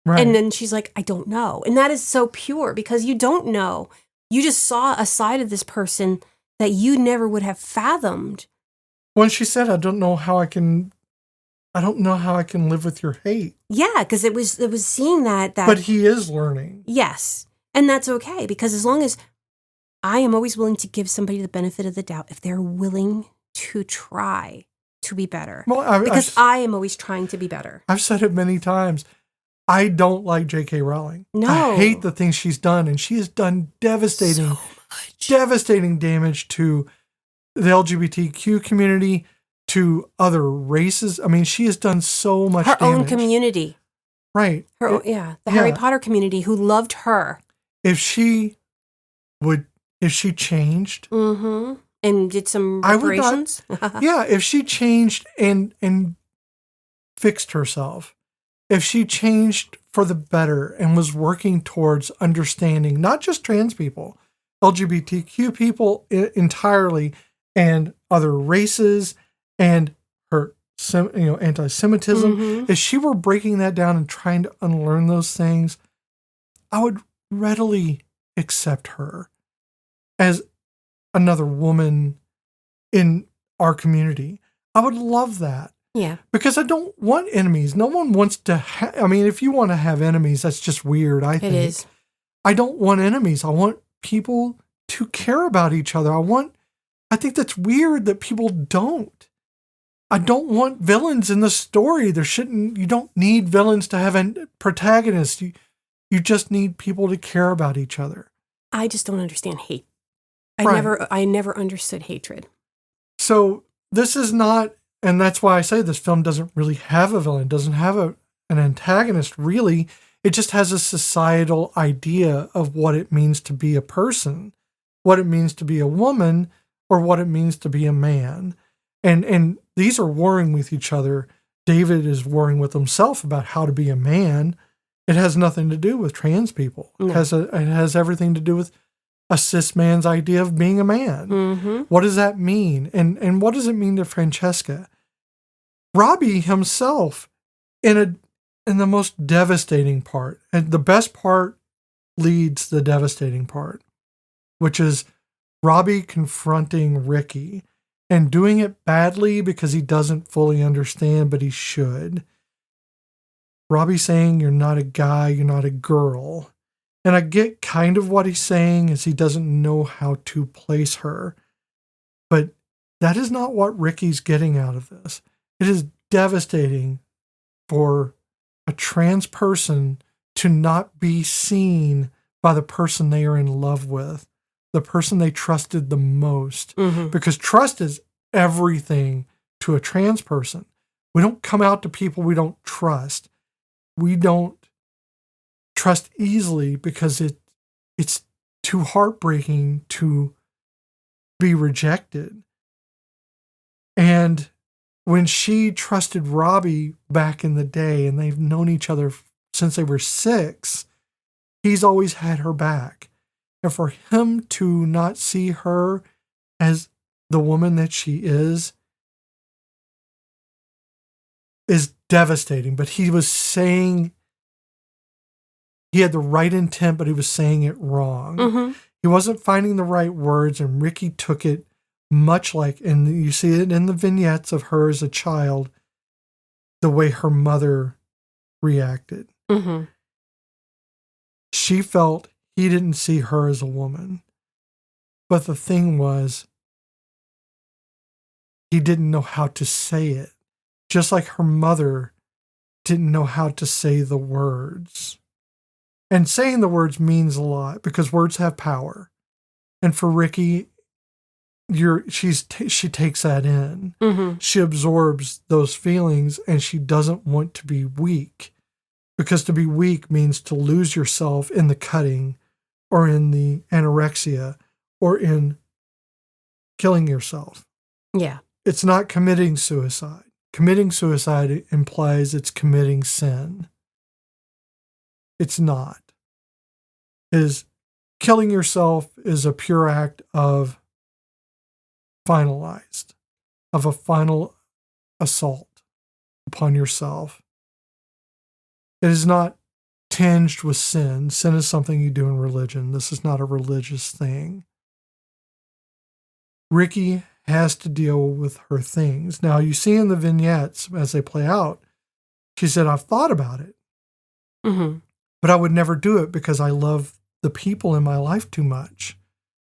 Right. And then she's like, I don't know. And that is so pure because you don't know. You just saw a side of this person that you never would have fathomed. When she said, I don't know how I can live with your hate. Yeah, because it was seeing that. But he is learning. Yes. And that's okay, because as long as I am always willing to give somebody the benefit of the doubt, if they're willing to try to be better. Well, I am always trying to be better. I've said it many times. I don't like J.K. Rowling. No. I hate the things she's done, and she has done devastating damage to the LGBTQ community, to other races. I mean, she has done so much damage. Her own community. Right. The Harry Potter community who loved her. If she changed. Mm-hmm. And did some reparations. Yeah, if she changed and fixed herself. If she changed for the better and was working towards understanding not just trans people, LGBTQ people entirely, and other races, and her anti-Semitism, mm-hmm. if she were breaking that down and trying to unlearn those things, I would readily accept her as another woman in our community. I would love that. Yeah. Because I don't want enemies. No one wants to if you want to have enemies, that's just weird, I think. It is. I don't want enemies. I want people to care about each other. I think that's weird that people don't. I don't want villains in the story. You don't need villains to have protagonists. You just need people to care about each other. I just don't understand hate. Right. I never understood hatred. So this is not, and that's why I say this film doesn't really have a villain, doesn't have an antagonist, really. It just has a societal idea of what it means to be a person, what it means to be a woman, or what it means to be a man. And these are warring with each other. David is warring with himself about how to be a man. It has nothing to do with trans people. No. It has everything to do with a cis man's idea of being a man. Mm-hmm. What does that mean? And what does it mean to Francesca? Robby himself, in the most devastating part, and the best part leads the devastating part, which is Robby confronting Ricky and doing it badly because he doesn't fully understand, but he should. Robby saying, you're not a guy, you're not a girl. And I get kind of what he's saying is he doesn't know how to place her. But that is not what Ricky's getting out of this. It is devastating for a trans person to not be seen by the person they are in love with, the person they trusted the most. Mm-hmm. Because trust is everything to a trans person. We don't come out to people we don't trust. We don't trust easily because it's too heartbreaking to be rejected. And when she trusted Robby back in the day, and they've known each other since they were 6, he's always had her back. And for him to not see her as the woman that she is devastating. But he was saying, he had the right intent, but he was saying it wrong. Mm-hmm. He wasn't finding the right words, and Ricky took it much like, and you see it in the vignettes of her as a child, the way her mother reacted. Mm-hmm. She felt he didn't see her as a woman. But the thing was, he didn't know how to say it. Just like her mother didn't know how to say the words. And saying the words means a lot because words have power. And for Ricky, she takes that in. Mm-hmm. She absorbs those feelings, and she doesn't want to be weak. Because to be weak means to lose yourself in the cutting or in the anorexia or in killing yourself. Yeah. It's not committing suicide. Committing suicide implies it's committing sin. It's not. Killing yourself is a pure act of finalized, of a final assault upon yourself. It is not tinged with sin. Sin is something you do in religion. This is not a religious thing. Ricky has to deal with her things. Now, you see in the vignettes as they play out, she said, I've thought about it, Mm-hmm. but I would never do it because I love the people in my life too much.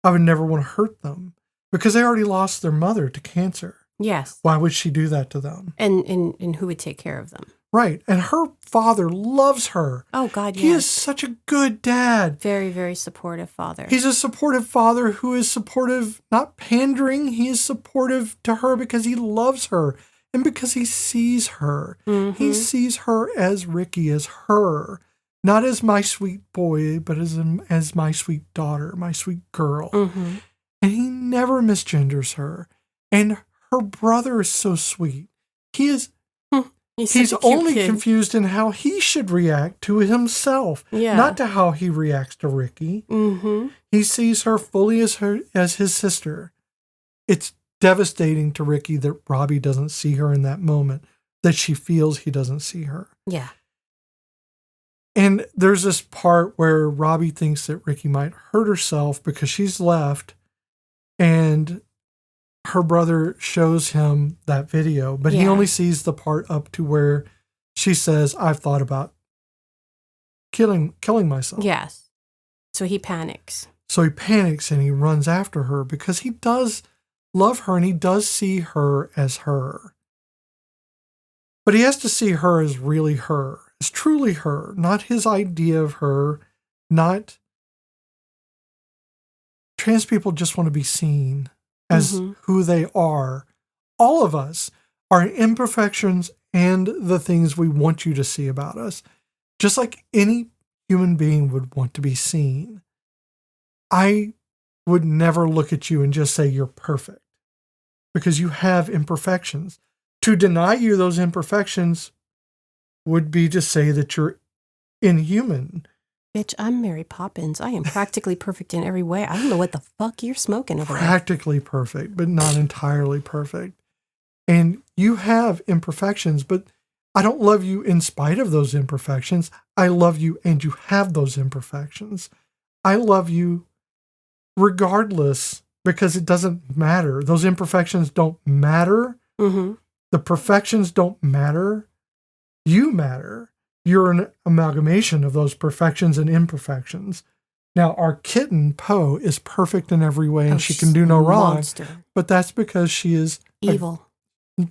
I would never want to hurt them because they already lost their mother to cancer. Yes. Why would she do that to them? And who would take care of them? Right. And her father loves her. Oh, God, yes. He is such a good dad. Very, very supportive father. He's a supportive father who is supportive, not pandering. He is supportive to her because he loves her and because he sees her. Mm-hmm. He sees her as Ricky, as her. Not as my sweet boy, but as my sweet daughter, my sweet girl. Mm-hmm. And he never misgenders her. And her brother is so sweet. He's only confused in how he should react to himself, not to how he reacts to Ricky. Mm-hmm. He sees her fully as his sister. It's devastating to Ricky that Robby doesn't see her in that moment, that she feels he doesn't see her. Yeah. And there's this part where Robby thinks that Ricky might hurt herself because she's left, and her brother shows him that video, but he only sees the part up to where she says, I've thought about killing myself. Yes. So he panics. So he panics and he runs after her because he does love her and he does see her as her. But he has to see her as really her, as truly her, not his idea of her, not... Trans people just want to be seen as who they are. All of us are imperfections and the things we want you to see about us. Just like any human being would want to be seen. I would never look at you and just say you're perfect because you have imperfections. To deny you those imperfections would be to say that you're inhuman. Bitch, I'm Mary Poppins. I am practically perfect in every way. I don't know what the fuck you're smoking over there. Practically perfect, but not entirely perfect. And you have imperfections, but I don't love you in spite of those imperfections. I love you and you have those imperfections. I love you regardless because it doesn't matter. Those imperfections don't matter. Mm-hmm. The perfections don't matter. You matter. You're an amalgamation of those perfections and imperfections. Now, our kitten, Poe, is perfect in every way and she can do no wrong. Monster. But that's because she is evil.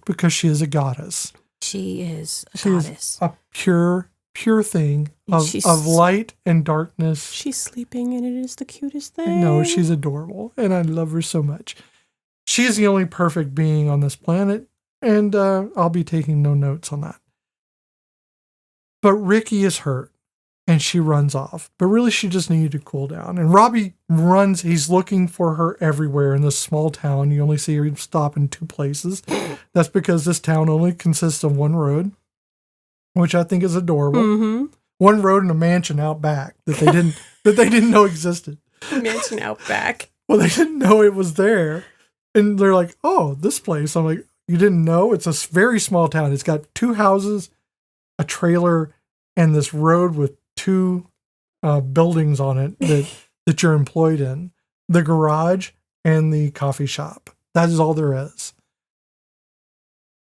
Because she is a goddess. She is a goddess. Is a pure thing of light and darkness. She's sleeping and it is the cutest thing. No, she's adorable and I love her so much. She is the only perfect being on this planet and I'll be taking no notes on that. But Ricky is hurt and she runs off. But really she just needed to cool down. And Robby runs, he's looking for her everywhere in this small town. You only see her stop in 2 places. That's because this town only consists of 1 road, which I think is adorable. Mm-hmm. 1 road and a mansion out back that they didn't know existed. Mansion out back. Well, they didn't know it was there. And they're like, oh, this place. I'm like, you didn't know? It's a very small town. It's got 2 houses, a trailer, and this road with 2 buildings on it that you're employed in. The garage and the coffee shop. That is all there is.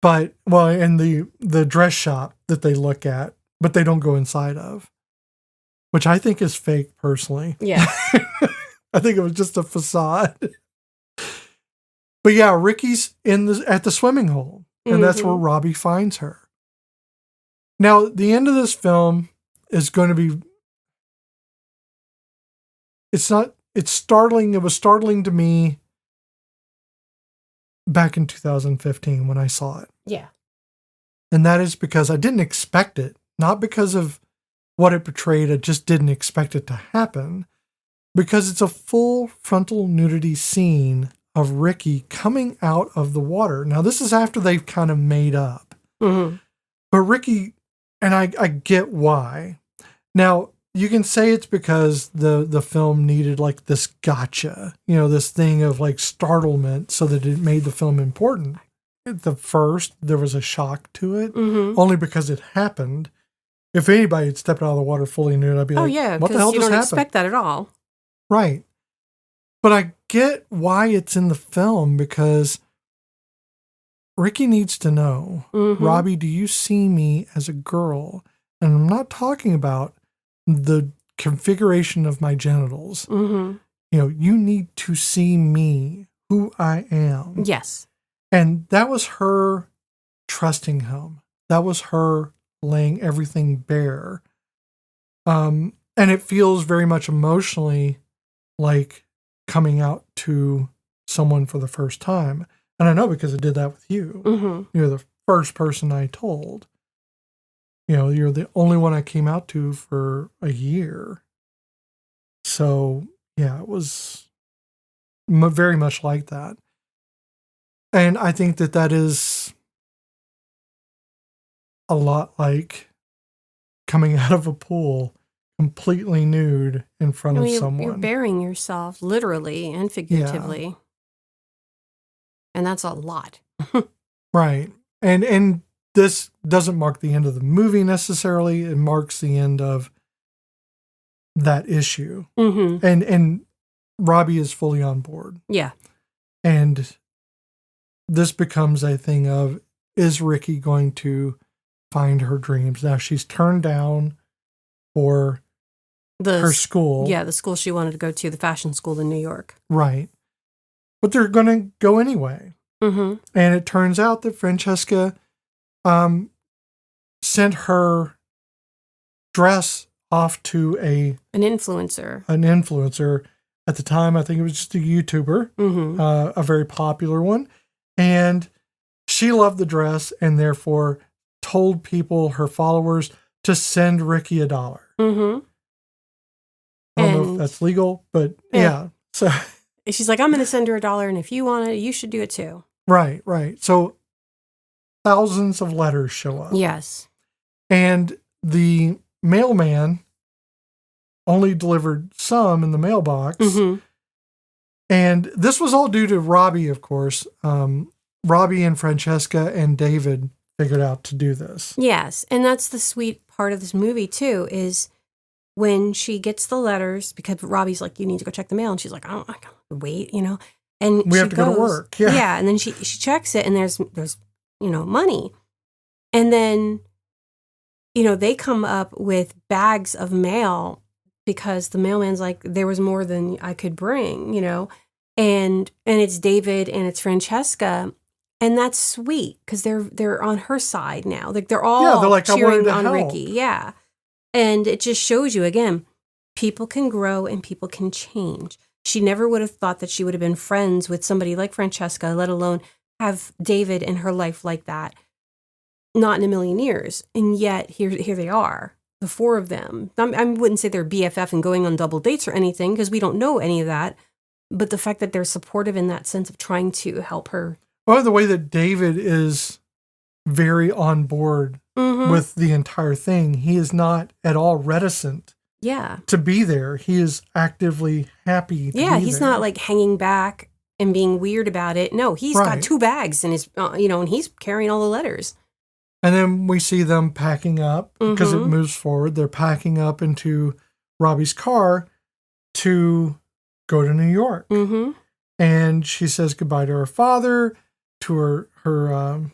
But, well, and the dress shop that they look at, but they don't go inside of. Which I think is fake, personally. Yeah. I think it was just a facade. But yeah, Ricky's at the swimming hole, and that's where Robby finds her. Now, the end of this film is going to be... It's startling. It was startling to me back in 2015 when I saw it. Yeah. And that is because I didn't expect it. Not because of what it portrayed. I just didn't expect it to happen. Because it's a full frontal nudity scene of Ricky coming out of the water. Now, this is after they've kind of made up. Mm-hmm. But Ricky, and I get why. Now, you can say it's because the film needed like this gotcha, this thing of like startlement so that it made the film important. At first, there was a shock to it, only because it happened. If anybody had stepped out of the water fully nude, I'd be like, yeah, what the hell you just don't happened? expect that at all. Right. But I get why it's in the film, because Ricky needs to know, Robby, do you see me as a girl? And I'm not talking about the configuration of my genitals. You need to see me, who I am. Yes. And that was her trusting him. That was her laying everything bare. And it feels very much emotionally like coming out to someone for the first time. And I know because it did that with you. You're the first person I told. You're the only one I came out to for a year. So, yeah, it was very much like that. And I think that is a lot like coming out of a pool completely nude in front of someone. You're bearing yourself literally and figuratively. Yeah. And that's a lot. Right. And this doesn't mark the end of the movie necessarily. It marks the end of that issue. And Robby is fully on board. Yeah. And this becomes a thing of, is Ricky going to find her dreams? Now, she's turned down for her school. Yeah, the school she wanted to go to, the fashion school in New York. Right. But they're going to go anyway. And it turns out that Francesca sent her dress off to an influencer. At the time, I think it was just a YouTuber, a very popular one. And she loved the dress and therefore told people, her followers, to send Ricky $1. I don't know if that's legal, but yeah. So she's like, I'm going to send her $1, and if you want it, you should do it too. Right. So thousands of letters show up. Yes. And the mailman only delivered some in the mailbox. And this was all due to Robby, of course. Robby and Francesca and David figured out to do this. Yes. And that's the sweet part of this movie, too, is when she gets the letters, because Robby's like, you need to go check the mail. And she's like, I can't wait, And we have to go to work. Yeah. Yeah. And then she checks it, and there's money. And then, they come up with bags of mail because the mailman's like, there was more than I could bring, and it's David and it's Francesca. And that's sweet because they're on her side now. Like they're all like, cheering on help. Ricky. Yeah. And it just shows you, again, people can grow and people can change. She never would have thought that she would have been friends with somebody like Francesca, let alone have David in her life like that. Not in a million years. And yet here they are, the 4 of them. I wouldn't say they're BFF and going on double dates or anything because we don't know any of that. But the fact that they're supportive in that sense of trying to help her. Well, the way that David is very on board with the entire thing. He is not at all reticent Yeah. to be there. He is actively happy to be he's there. not like hanging back and being weird about it. No, he's got 2 bags in his, and he's carrying all the letters. And then we see them packing up because it moves forward. They're packing up into Robby's car to go to New York. Mm-hmm. And she says goodbye to her father, to her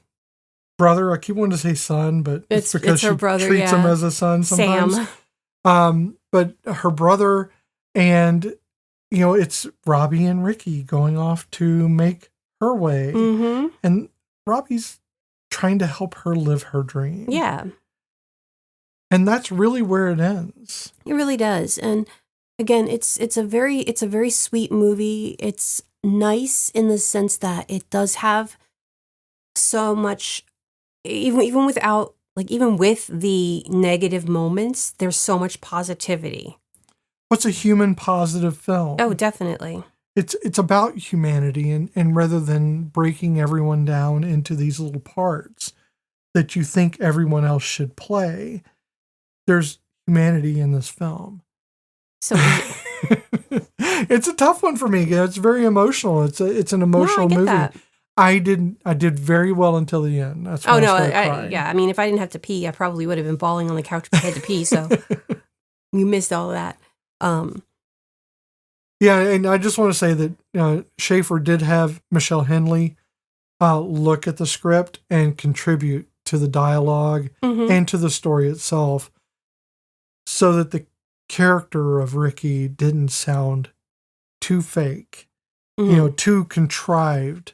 brother. I keep wanting to say son, but it's because her she brother, treats him as a son sometimes. Sam. But her brother, and it's Robby and Ricky going off to make her way. Mm-hmm. And Robby's trying to help her live her dream. Yeah. And that's really where it ends. It really does. And again, it's a very sweet movie. It's nice in the sense that it does have so much, even without, like, even with the negative moments, there's so much positivity. What's a human positive film? Oh, definitely. It's about humanity, and rather than breaking everyone down into these little parts that you think everyone else should play, there's humanity in this film. So it's a tough one for me. It's very emotional. It's an emotional movie. That. I did very well until the end. That's when I mean, if I didn't have to pee, I probably would have been bawling on the couch if I had to pee. So you missed all of that. Yeah, and I just want to say that Schaeffer did have Michelle Henley look at the script and contribute to the dialogue and to the story itself, so that the character of Ricky didn't sound too fake, too contrived.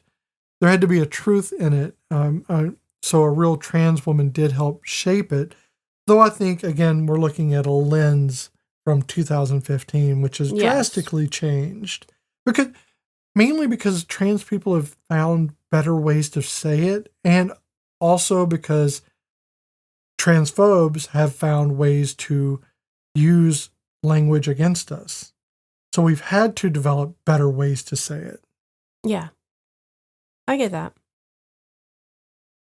There had to be a truth in it. So a real trans woman did help shape it. Though I think, again, we're looking at a lens from 2015, which has drastically changed. Mainly because trans people have found better ways to say it, and also because transphobes have found ways to use language against us. So we've had to develop better ways to say it. Yeah. I get that.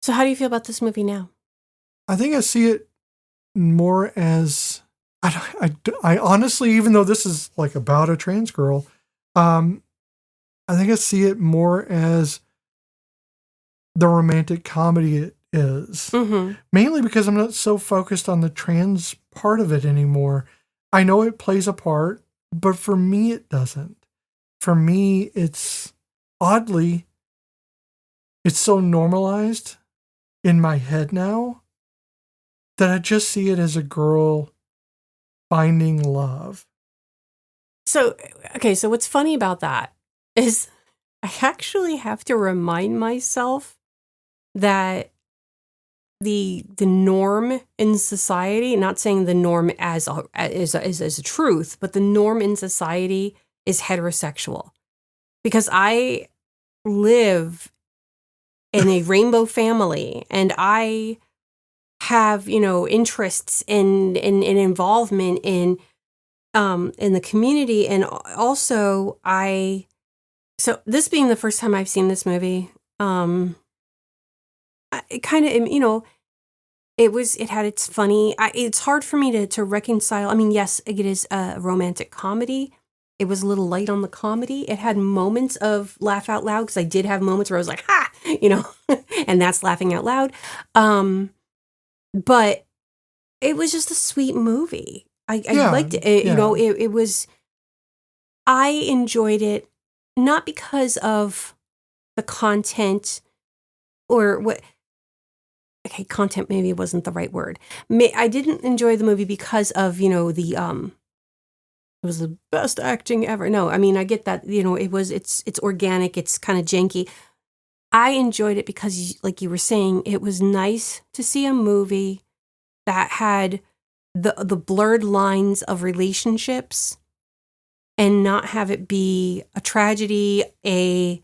So how do you feel about this movie now? I think I see it more as... I honestly, even though this is like about a trans girl, I think I see it more as the romantic comedy it is. Mainly because I'm not so focused on the trans part of it anymore. I know it plays a part, but for me, it doesn't. For me, it's oddly, it's so normalized in my head now that I just see it as a girl finding love. So what's funny about that is I actually have to remind myself that the norm in society, not saying the norm as a truth, but the norm in society is heterosexual. Because I live in a rainbow family, and I have, interests and involvement in the community. And also so this being the first time I've seen this movie, it kind of, it had its funny, it's hard for me to reconcile. I mean, yes, it is a romantic comedy. It was a little light on the comedy. It had moments of laugh out loud, because I did have moments where I was like, ha, and that's laughing out loud. But it was just a sweet movie. I liked it. It was, I enjoyed it, not because of the content or what, okay, content maybe wasn't the right word. I didn't enjoy the movie because of, it was the best acting ever. No, I mean, I get that, it's organic, it's kind of janky. I enjoyed it because, like you were saying, it was nice to see a movie that had the blurred lines of relationships and not have it be a tragedy, being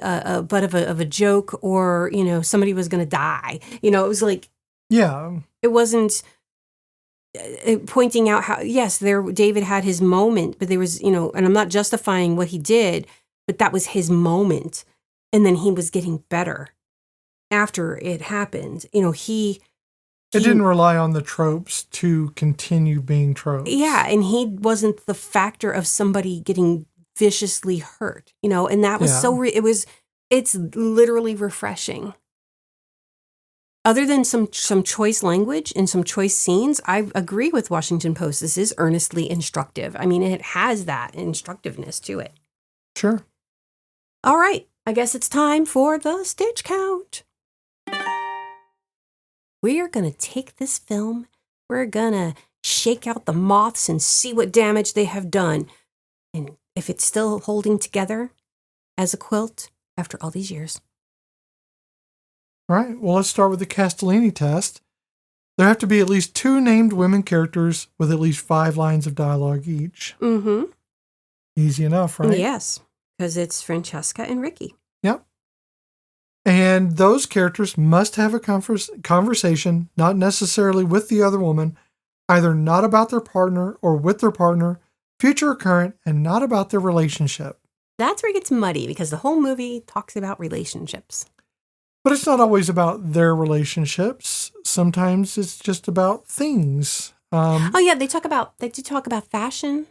a butt of a joke, or, somebody was going to die. It was like, yeah, it wasn't pointing out how, yes, David had his moment, but there was, and I'm not justifying what he did, but that was his moment. And then he was getting better after it happened. He It didn't rely on the tropes to continue being tropes. Yeah, and he wasn't the factor of somebody getting viciously hurt, and that was it's literally refreshing. Other than some choice language and some choice scenes, I agree with Washington Post. This is earnestly instructive. I mean, it has that instructiveness to it. Sure. All right, I guess it's time for the stitch count. We are going to take this film, we're going to shake out the moths and see what damage they have done. And if it's still holding together as a quilt after all these years. All right, well, let's start with the Castellini test. There have to be at least 2 named women characters with at least 5 lines of dialogue each. Mm-hmm. Easy enough, right? Yes, because it's Francesca and Ricky. Yep. And those characters must have a conversation, not necessarily with the other woman, either not about their partner or with their partner, future or current, and not about their relationship. That's where it gets muddy, because the whole movie talks about relationships. But it's not always about their relationships. Sometimes it's just about things. They do talk about fashion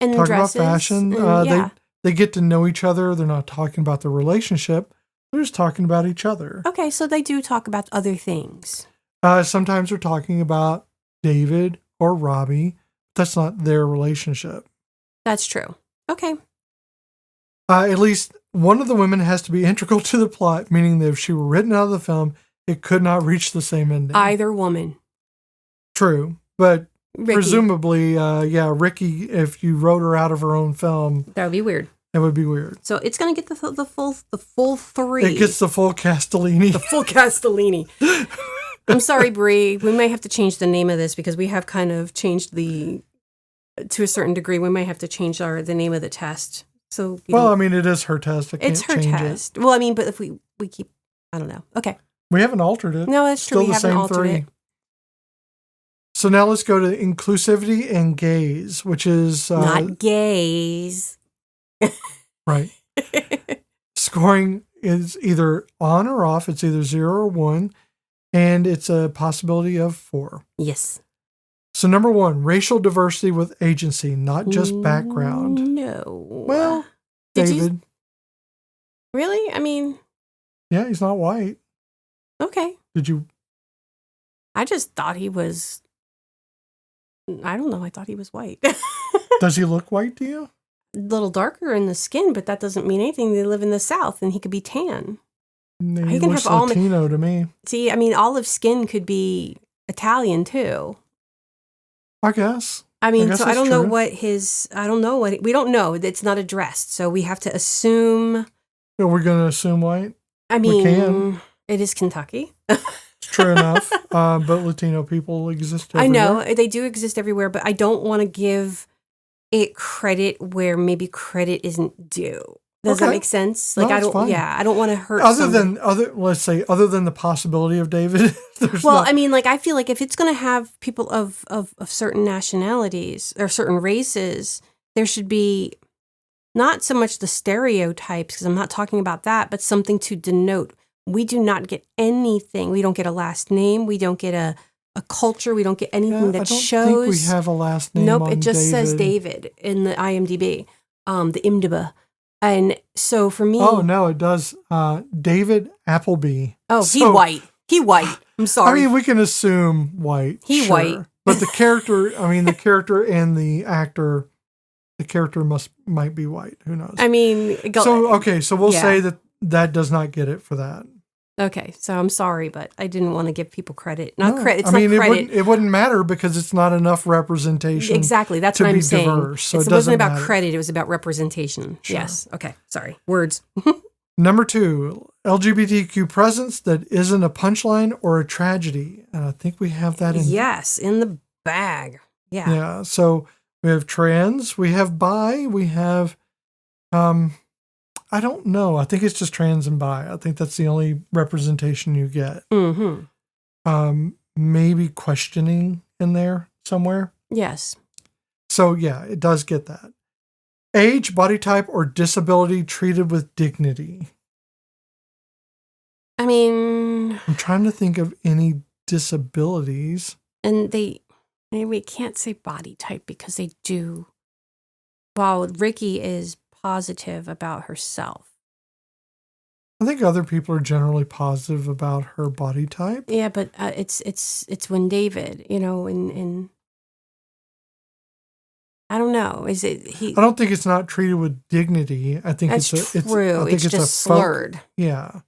and talk dresses. About fashion. And, they get to know each other. They're not talking about their relationship. They're just talking about each other. Okay, so they do talk about other things. Sometimes they're talking about David or Robby. That's not their relationship. That's true. Okay. At least one of the women has to be integral to the plot, meaning that if she were written out of the film, it could not reach the same ending. Either woman. True. But Ricky. Presumably, Ricky, if you wrote her out of her own film. That would be weird. That would be weird. So it's going to get the full 3. It gets the full Castellini. The full Castellini. I'm sorry, Brie. We may have to change the name of this because we have kind of changed to a certain degree, we may have to change the name of the test. So it is her test. It's her test. Well, but if we keep, I don't know. Okay. We haven't altered it. No, that's true. Still We haven't altered 3. it. So now let's go to inclusivity and gaze, which is... not gaze. Right. Scoring is either on or off. It's either 0 or 1. And it's a possibility of 4. Yes. So number 1, racial diversity with agency, not just background. No. Well, David. Really? Yeah, he's not white. Okay. Did you? I just thought he was... I don't know. I thought he was white. Does he look white to you? A little darker in the skin, but that doesn't mean anything. They live in the South, and he could be tan. He looks Latino to me. See, olive skin could be Italian too. I guess. I don't know what we don't know. It's not addressed, so we have to assume. Are we going to assume white? We can. It is Kentucky. It's true enough, but Latino people exist everywhere. I know, they do exist everywhere, but I don't want to give it credit where maybe credit isn't due. Does that make sense? I don't want to hurt other than the possibility of David. I feel like if it's going to have people of certain nationalities or certain races, there should be not so much the stereotypes, because I'm not talking about that, but something to denote. We do not get anything. We don't get a last name. We don't get a culture. We don't get anything that shows. I don't think we have a last name. Nope, it just says David in the IMDb, the IMDb. And so for me... Oh, no, it does. David Appleby. Oh, he white. He white. I'm sorry. We can assume white. He white. But the character, the character and the actor, the character might be white. Who knows? So we'll say that does not get it for that. Okay, so I'm sorry, but I didn't want to give people credit. Credit. It wouldn't matter because it's not enough representation. Exactly, that's what I'm saying. Diverse, so it wasn't about credit; it was about representation. Sure. Yes. Okay. Sorry. Words. Number 2, LGBTQ presence that isn't a punchline or a tragedy, and I think we have that in. Yes, in the bag. Yeah. Yeah. So we have trans, we have bi, we have. I don't know. I think it's just trans and bi. I think that's the only representation you get. Mm-hmm. Maybe questioning in there somewhere. Yes. So, yeah, it does get that. Age, body type, or disability treated with dignity. I'm trying to think of any disabilities. And we can't say body type because they do. While Ricky is positive about herself. I think other people are generally positive about her body type. Yeah, but it's when David, and I don't know. Is it he? I don't think it's not treated with dignity. I think That's it's true. I think it's just slurred. Yeah.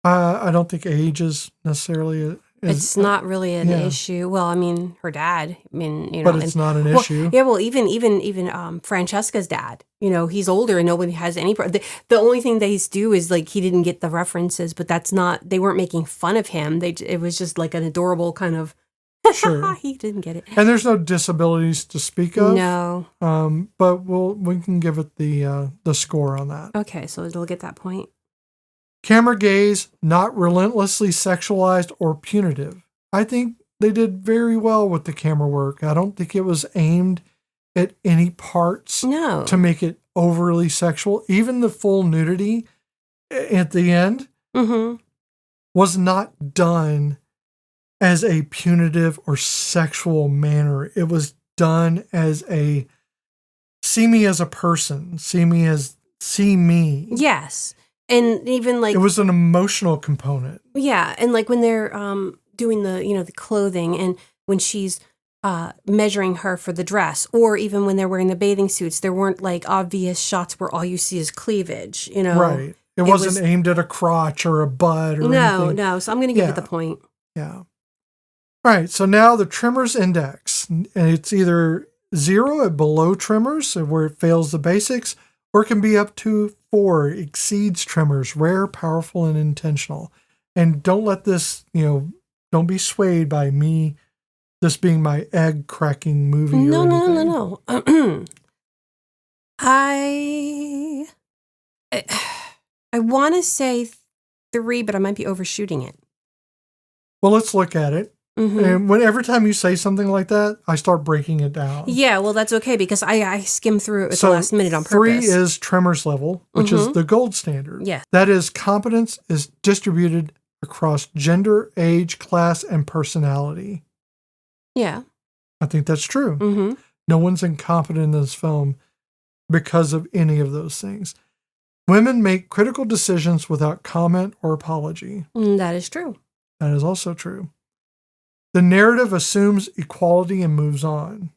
I don't think age is necessarily it's not really an issue. Well, I mean, her dad. But it's not an issue. Yeah. Well, even Francesca's dad. He's older and nobody has any. The only thing they do is like he didn't get the references, but that's not. They weren't making fun of him. It was just like an adorable kind of. Sure. He didn't get it. And there's no disabilities to speak of. No. But we can give it the score on that. Okay, so it'll get that point. Camera gaze, not relentlessly sexualized or punitive. I think they did very well with the camera work. I don't think it was aimed at any parts to make it overly sexual. Even the full nudity at the end was not done as a punitive or sexual manner. It was done as a see me as a person, see me. Yes. And even like it was an emotional component. Yeah, and like when they're doing the clothing and when she's measuring her for the dress, or even when they're wearing the bathing suits, there weren't like obvious shots where all you see is cleavage, Right. It wasn't aimed at a crotch or a butt or anything. No. So I'm going to give it the point. Yeah. All right. So now the trimmers index, and it's either 0 at below trimmers, where it fails the basics, or it can be up to 4, exceeds trimmers, rare, powerful, and intentional. And don't let this, don't be swayed by me, this being my egg cracking movie. No. I want to say 3, but I might be overshooting it. Well, let's look at it. And every time you say something like that, I start breaking it down. Yeah, well, that's okay because I skim through it at the last minute on purpose. 3 is tremors level, which is the gold standard. Yes. That is, competence is distributed across gender, age, class, and personality. Yeah. I think that's true. No one's incompetent in this film because of any of those things. Women make critical decisions without comment or apology. That is true. That is also true. The narrative assumes equality and moves on.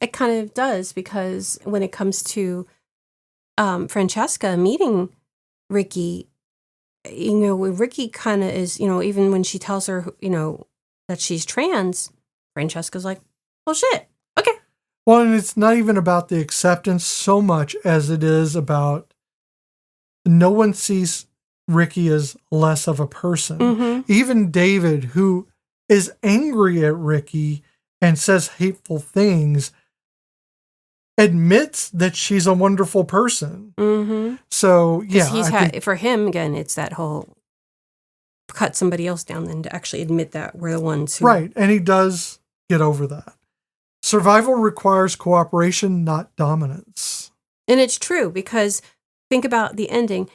It kind of does, because when it comes to Francesca meeting Ricky, Ricky kind of is, even when she tells her, that she's trans, Francesca's like, well, shit. Okay. Well, and it's not even about the acceptance so much as it is about no one sees Ricky as less of a person. Even David, who is angry at Ricky and says hateful things, admits that she's a wonderful person. So, yeah. For him, again, it's that whole cut somebody else down than to actually admit that we're the ones who... Right, and he does get over that. Survival requires cooperation, not dominance. And it's true, because think about the ending.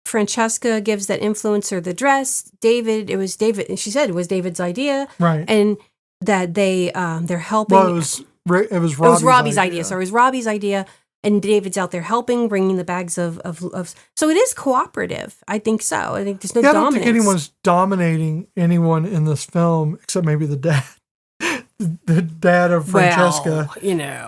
Francesca gives that influencer the dress. It was David, and she said it was David's idea. Right. And that they're helping. Well, it was Robby's idea. So it was Robby's idea, and David's out there helping, bringing the bags of so it is cooperative. I think so. I think there's no dominance. I don't think anyone's dominating anyone in this film, except maybe the dad. The dad of Francesca,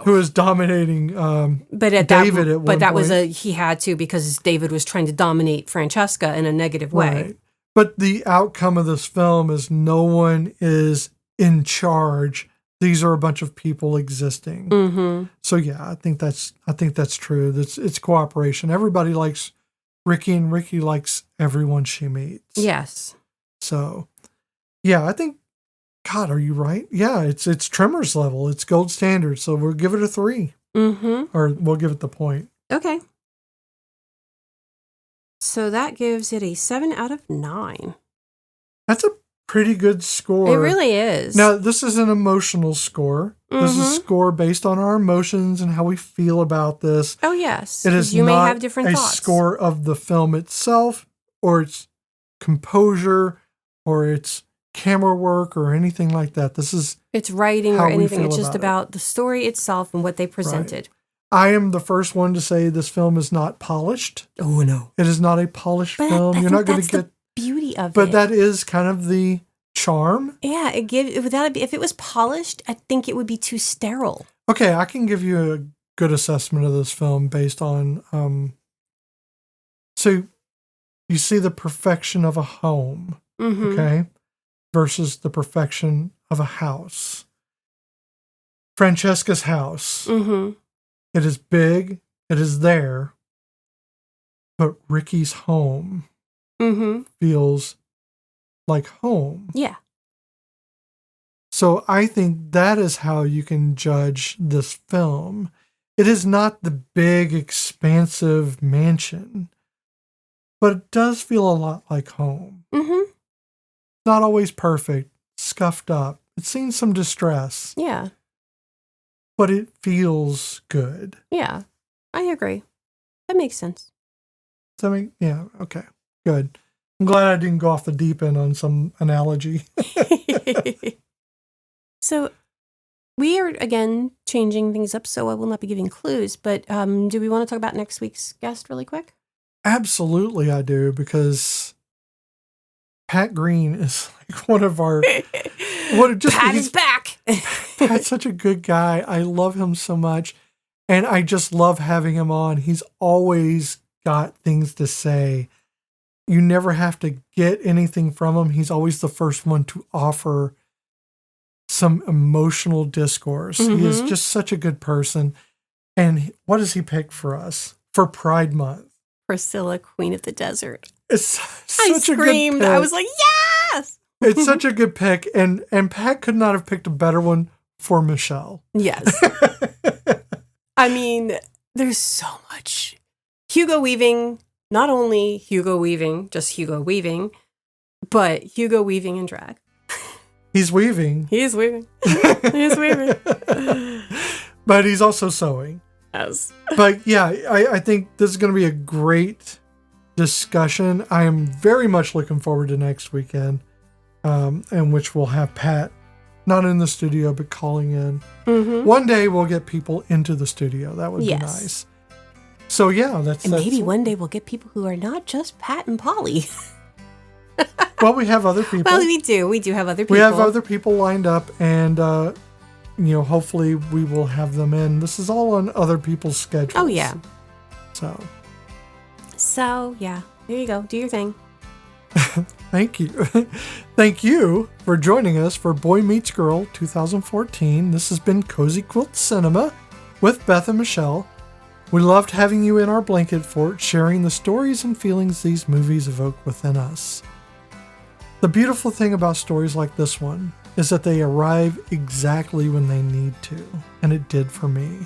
who is dominating David at one But that point. was he had to, because David was trying to dominate Francesca in a negative way. Right. But the outcome of this film is no one is in charge. These are a bunch of people existing. So yeah, I think that's true. It's cooperation. Everybody likes Ricky, and Ricky likes everyone she meets. Yes. So yeah, I think. God, are you right? Yeah, it's Tremors level. It's gold standard. So we'll give it a 3. Or we'll give it the point. Okay. So that gives it a 7 out of 9. That's a pretty good score. It really is. Now, this is an emotional score. This is a score based on our emotions and how we feel about this. Oh, yes. It is you not may have different thoughts. A score of the film itself, or its composure, or its camera work or anything like that. This is it's writing how or we anything. feel It's just about it. about the story itself and what they presented. I am the first one to say this film is not polished. Oh no, It is not a polished but film. I You're think not going that's to get, the beauty of but it. that is kind of the charm. Yeah, it gives without if it was polished, I think it would be too sterile. Okay, I can give you a good assessment of this film based on. So you see the perfection of a home, okay, versus the perfection of a house. Francesca's house. It is big. It is there. But Ricky's home feels like home. Yeah. So I think that is how you can judge this film. It is not the big, expansive mansion, but it does feel a lot like home. Not always perfect, scuffed up. It's seen some distress. Yeah. But it feels good. Yeah. I agree. That makes sense. So, I mean, yeah, okay, good. I'm glad I didn't go off the deep end on some analogy. So we are, again, changing things up, so I will not be giving clues. But do we want to talk about next week's guest really quick? Absolutely, I do, because Pat Green is like one of our... Pat is back! Pat's such a good guy. I love him so much. And I just love having him on. He's always got things to say. You never have to get anything from him. He's always the first one to offer some emotional discourse. He is just such a good person. And what does he pick for us for Pride Month? Priscilla, Queen of the Desert. It's such I a good screamed. pick. I was like, yes! It's such a good pick. And Pat could not have picked a better one for Michelle. Yes. I mean, there's so much. Hugo Weaving, not only Hugo Weaving, just Hugo Weaving, but Hugo Weaving in drag. He's weaving. He is weaving. He is weaving. But he's also sewing. Yes. But yeah, I think this is going to be a great discussion. I am very much looking forward to next weekend, in which we'll have Pat, not in the studio, but calling in. One day we'll get people into the studio. That would be nice. So yeah, that's maybe one day we'll get people who are not just Pat and Polly. Well, we have other people. Well, we do. We do have other people. We have other people lined up, and hopefully we will have them in. This is all on other people's schedules. Oh yeah. So yeah, there you go. Do your thing. Thank you. Thank you for joining us for Boy Meets Girl 2014. This has been Cozy Quilt Cinema with Beth and Michelle. We loved having you in our blanket fort, sharing the stories and feelings these movies evoke within us. The beautiful thing about stories like this one is that they arrive exactly when they need to, and it did for me.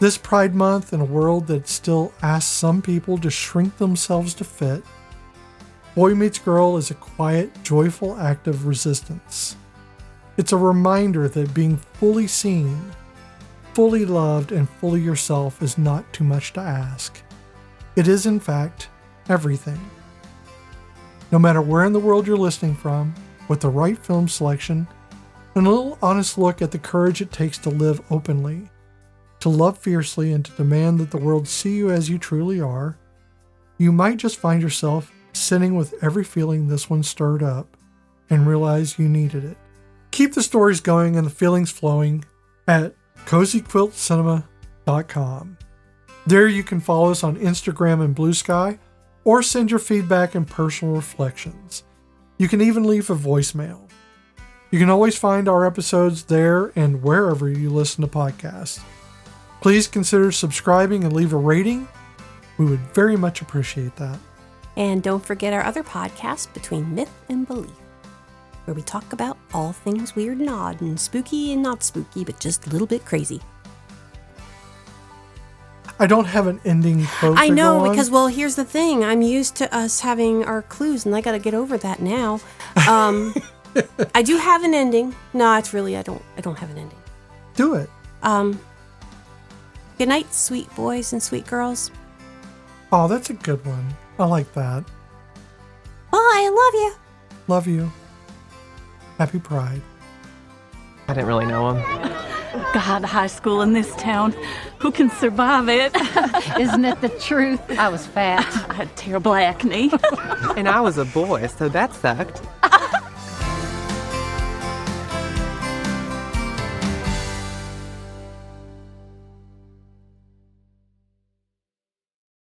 This Pride Month, in a world that still asks some people to shrink themselves to fit, Boy Meets Girl is a quiet, joyful act of resistance. It's a reminder that being fully seen, fully loved, and fully yourself is not too much to ask. It is, in fact, everything. No matter where in the world you're listening from, with the right film selection, and a little honest look at the courage it takes to live openly, to love fiercely, and to demand that the world see you as you truly are, you might just find yourself sitting with every feeling this one stirred up and realize you needed it. Keep the stories going and the feelings flowing at cozyquiltcinema.com. There you can follow us on Instagram and Blue Sky, or send your feedback and personal reflections. You can even leave a voicemail. You can always find our episodes there and wherever you listen to podcasts. Please consider subscribing and leave a rating. We would very much appreciate that. And don't forget our other podcast, Between Myth and Belief, where we talk about all things weird and odd and spooky and not spooky, but just a little bit crazy. I don't have an ending quote. I know, to go because, on. well, here's the thing. I'm used to us having our clues, and I got to get over that now. I do have an ending. No, it's really, I don't have an ending. Do it. Good night, sweet boys and sweet girls. Oh, that's a good one. I like that. Bye, I love you. Love you. Happy Pride. I didn't really know him. God, high school in this town. Who can survive it? Isn't it the truth? I was fat. I had terrible acne. And I was a boy, so that sucked.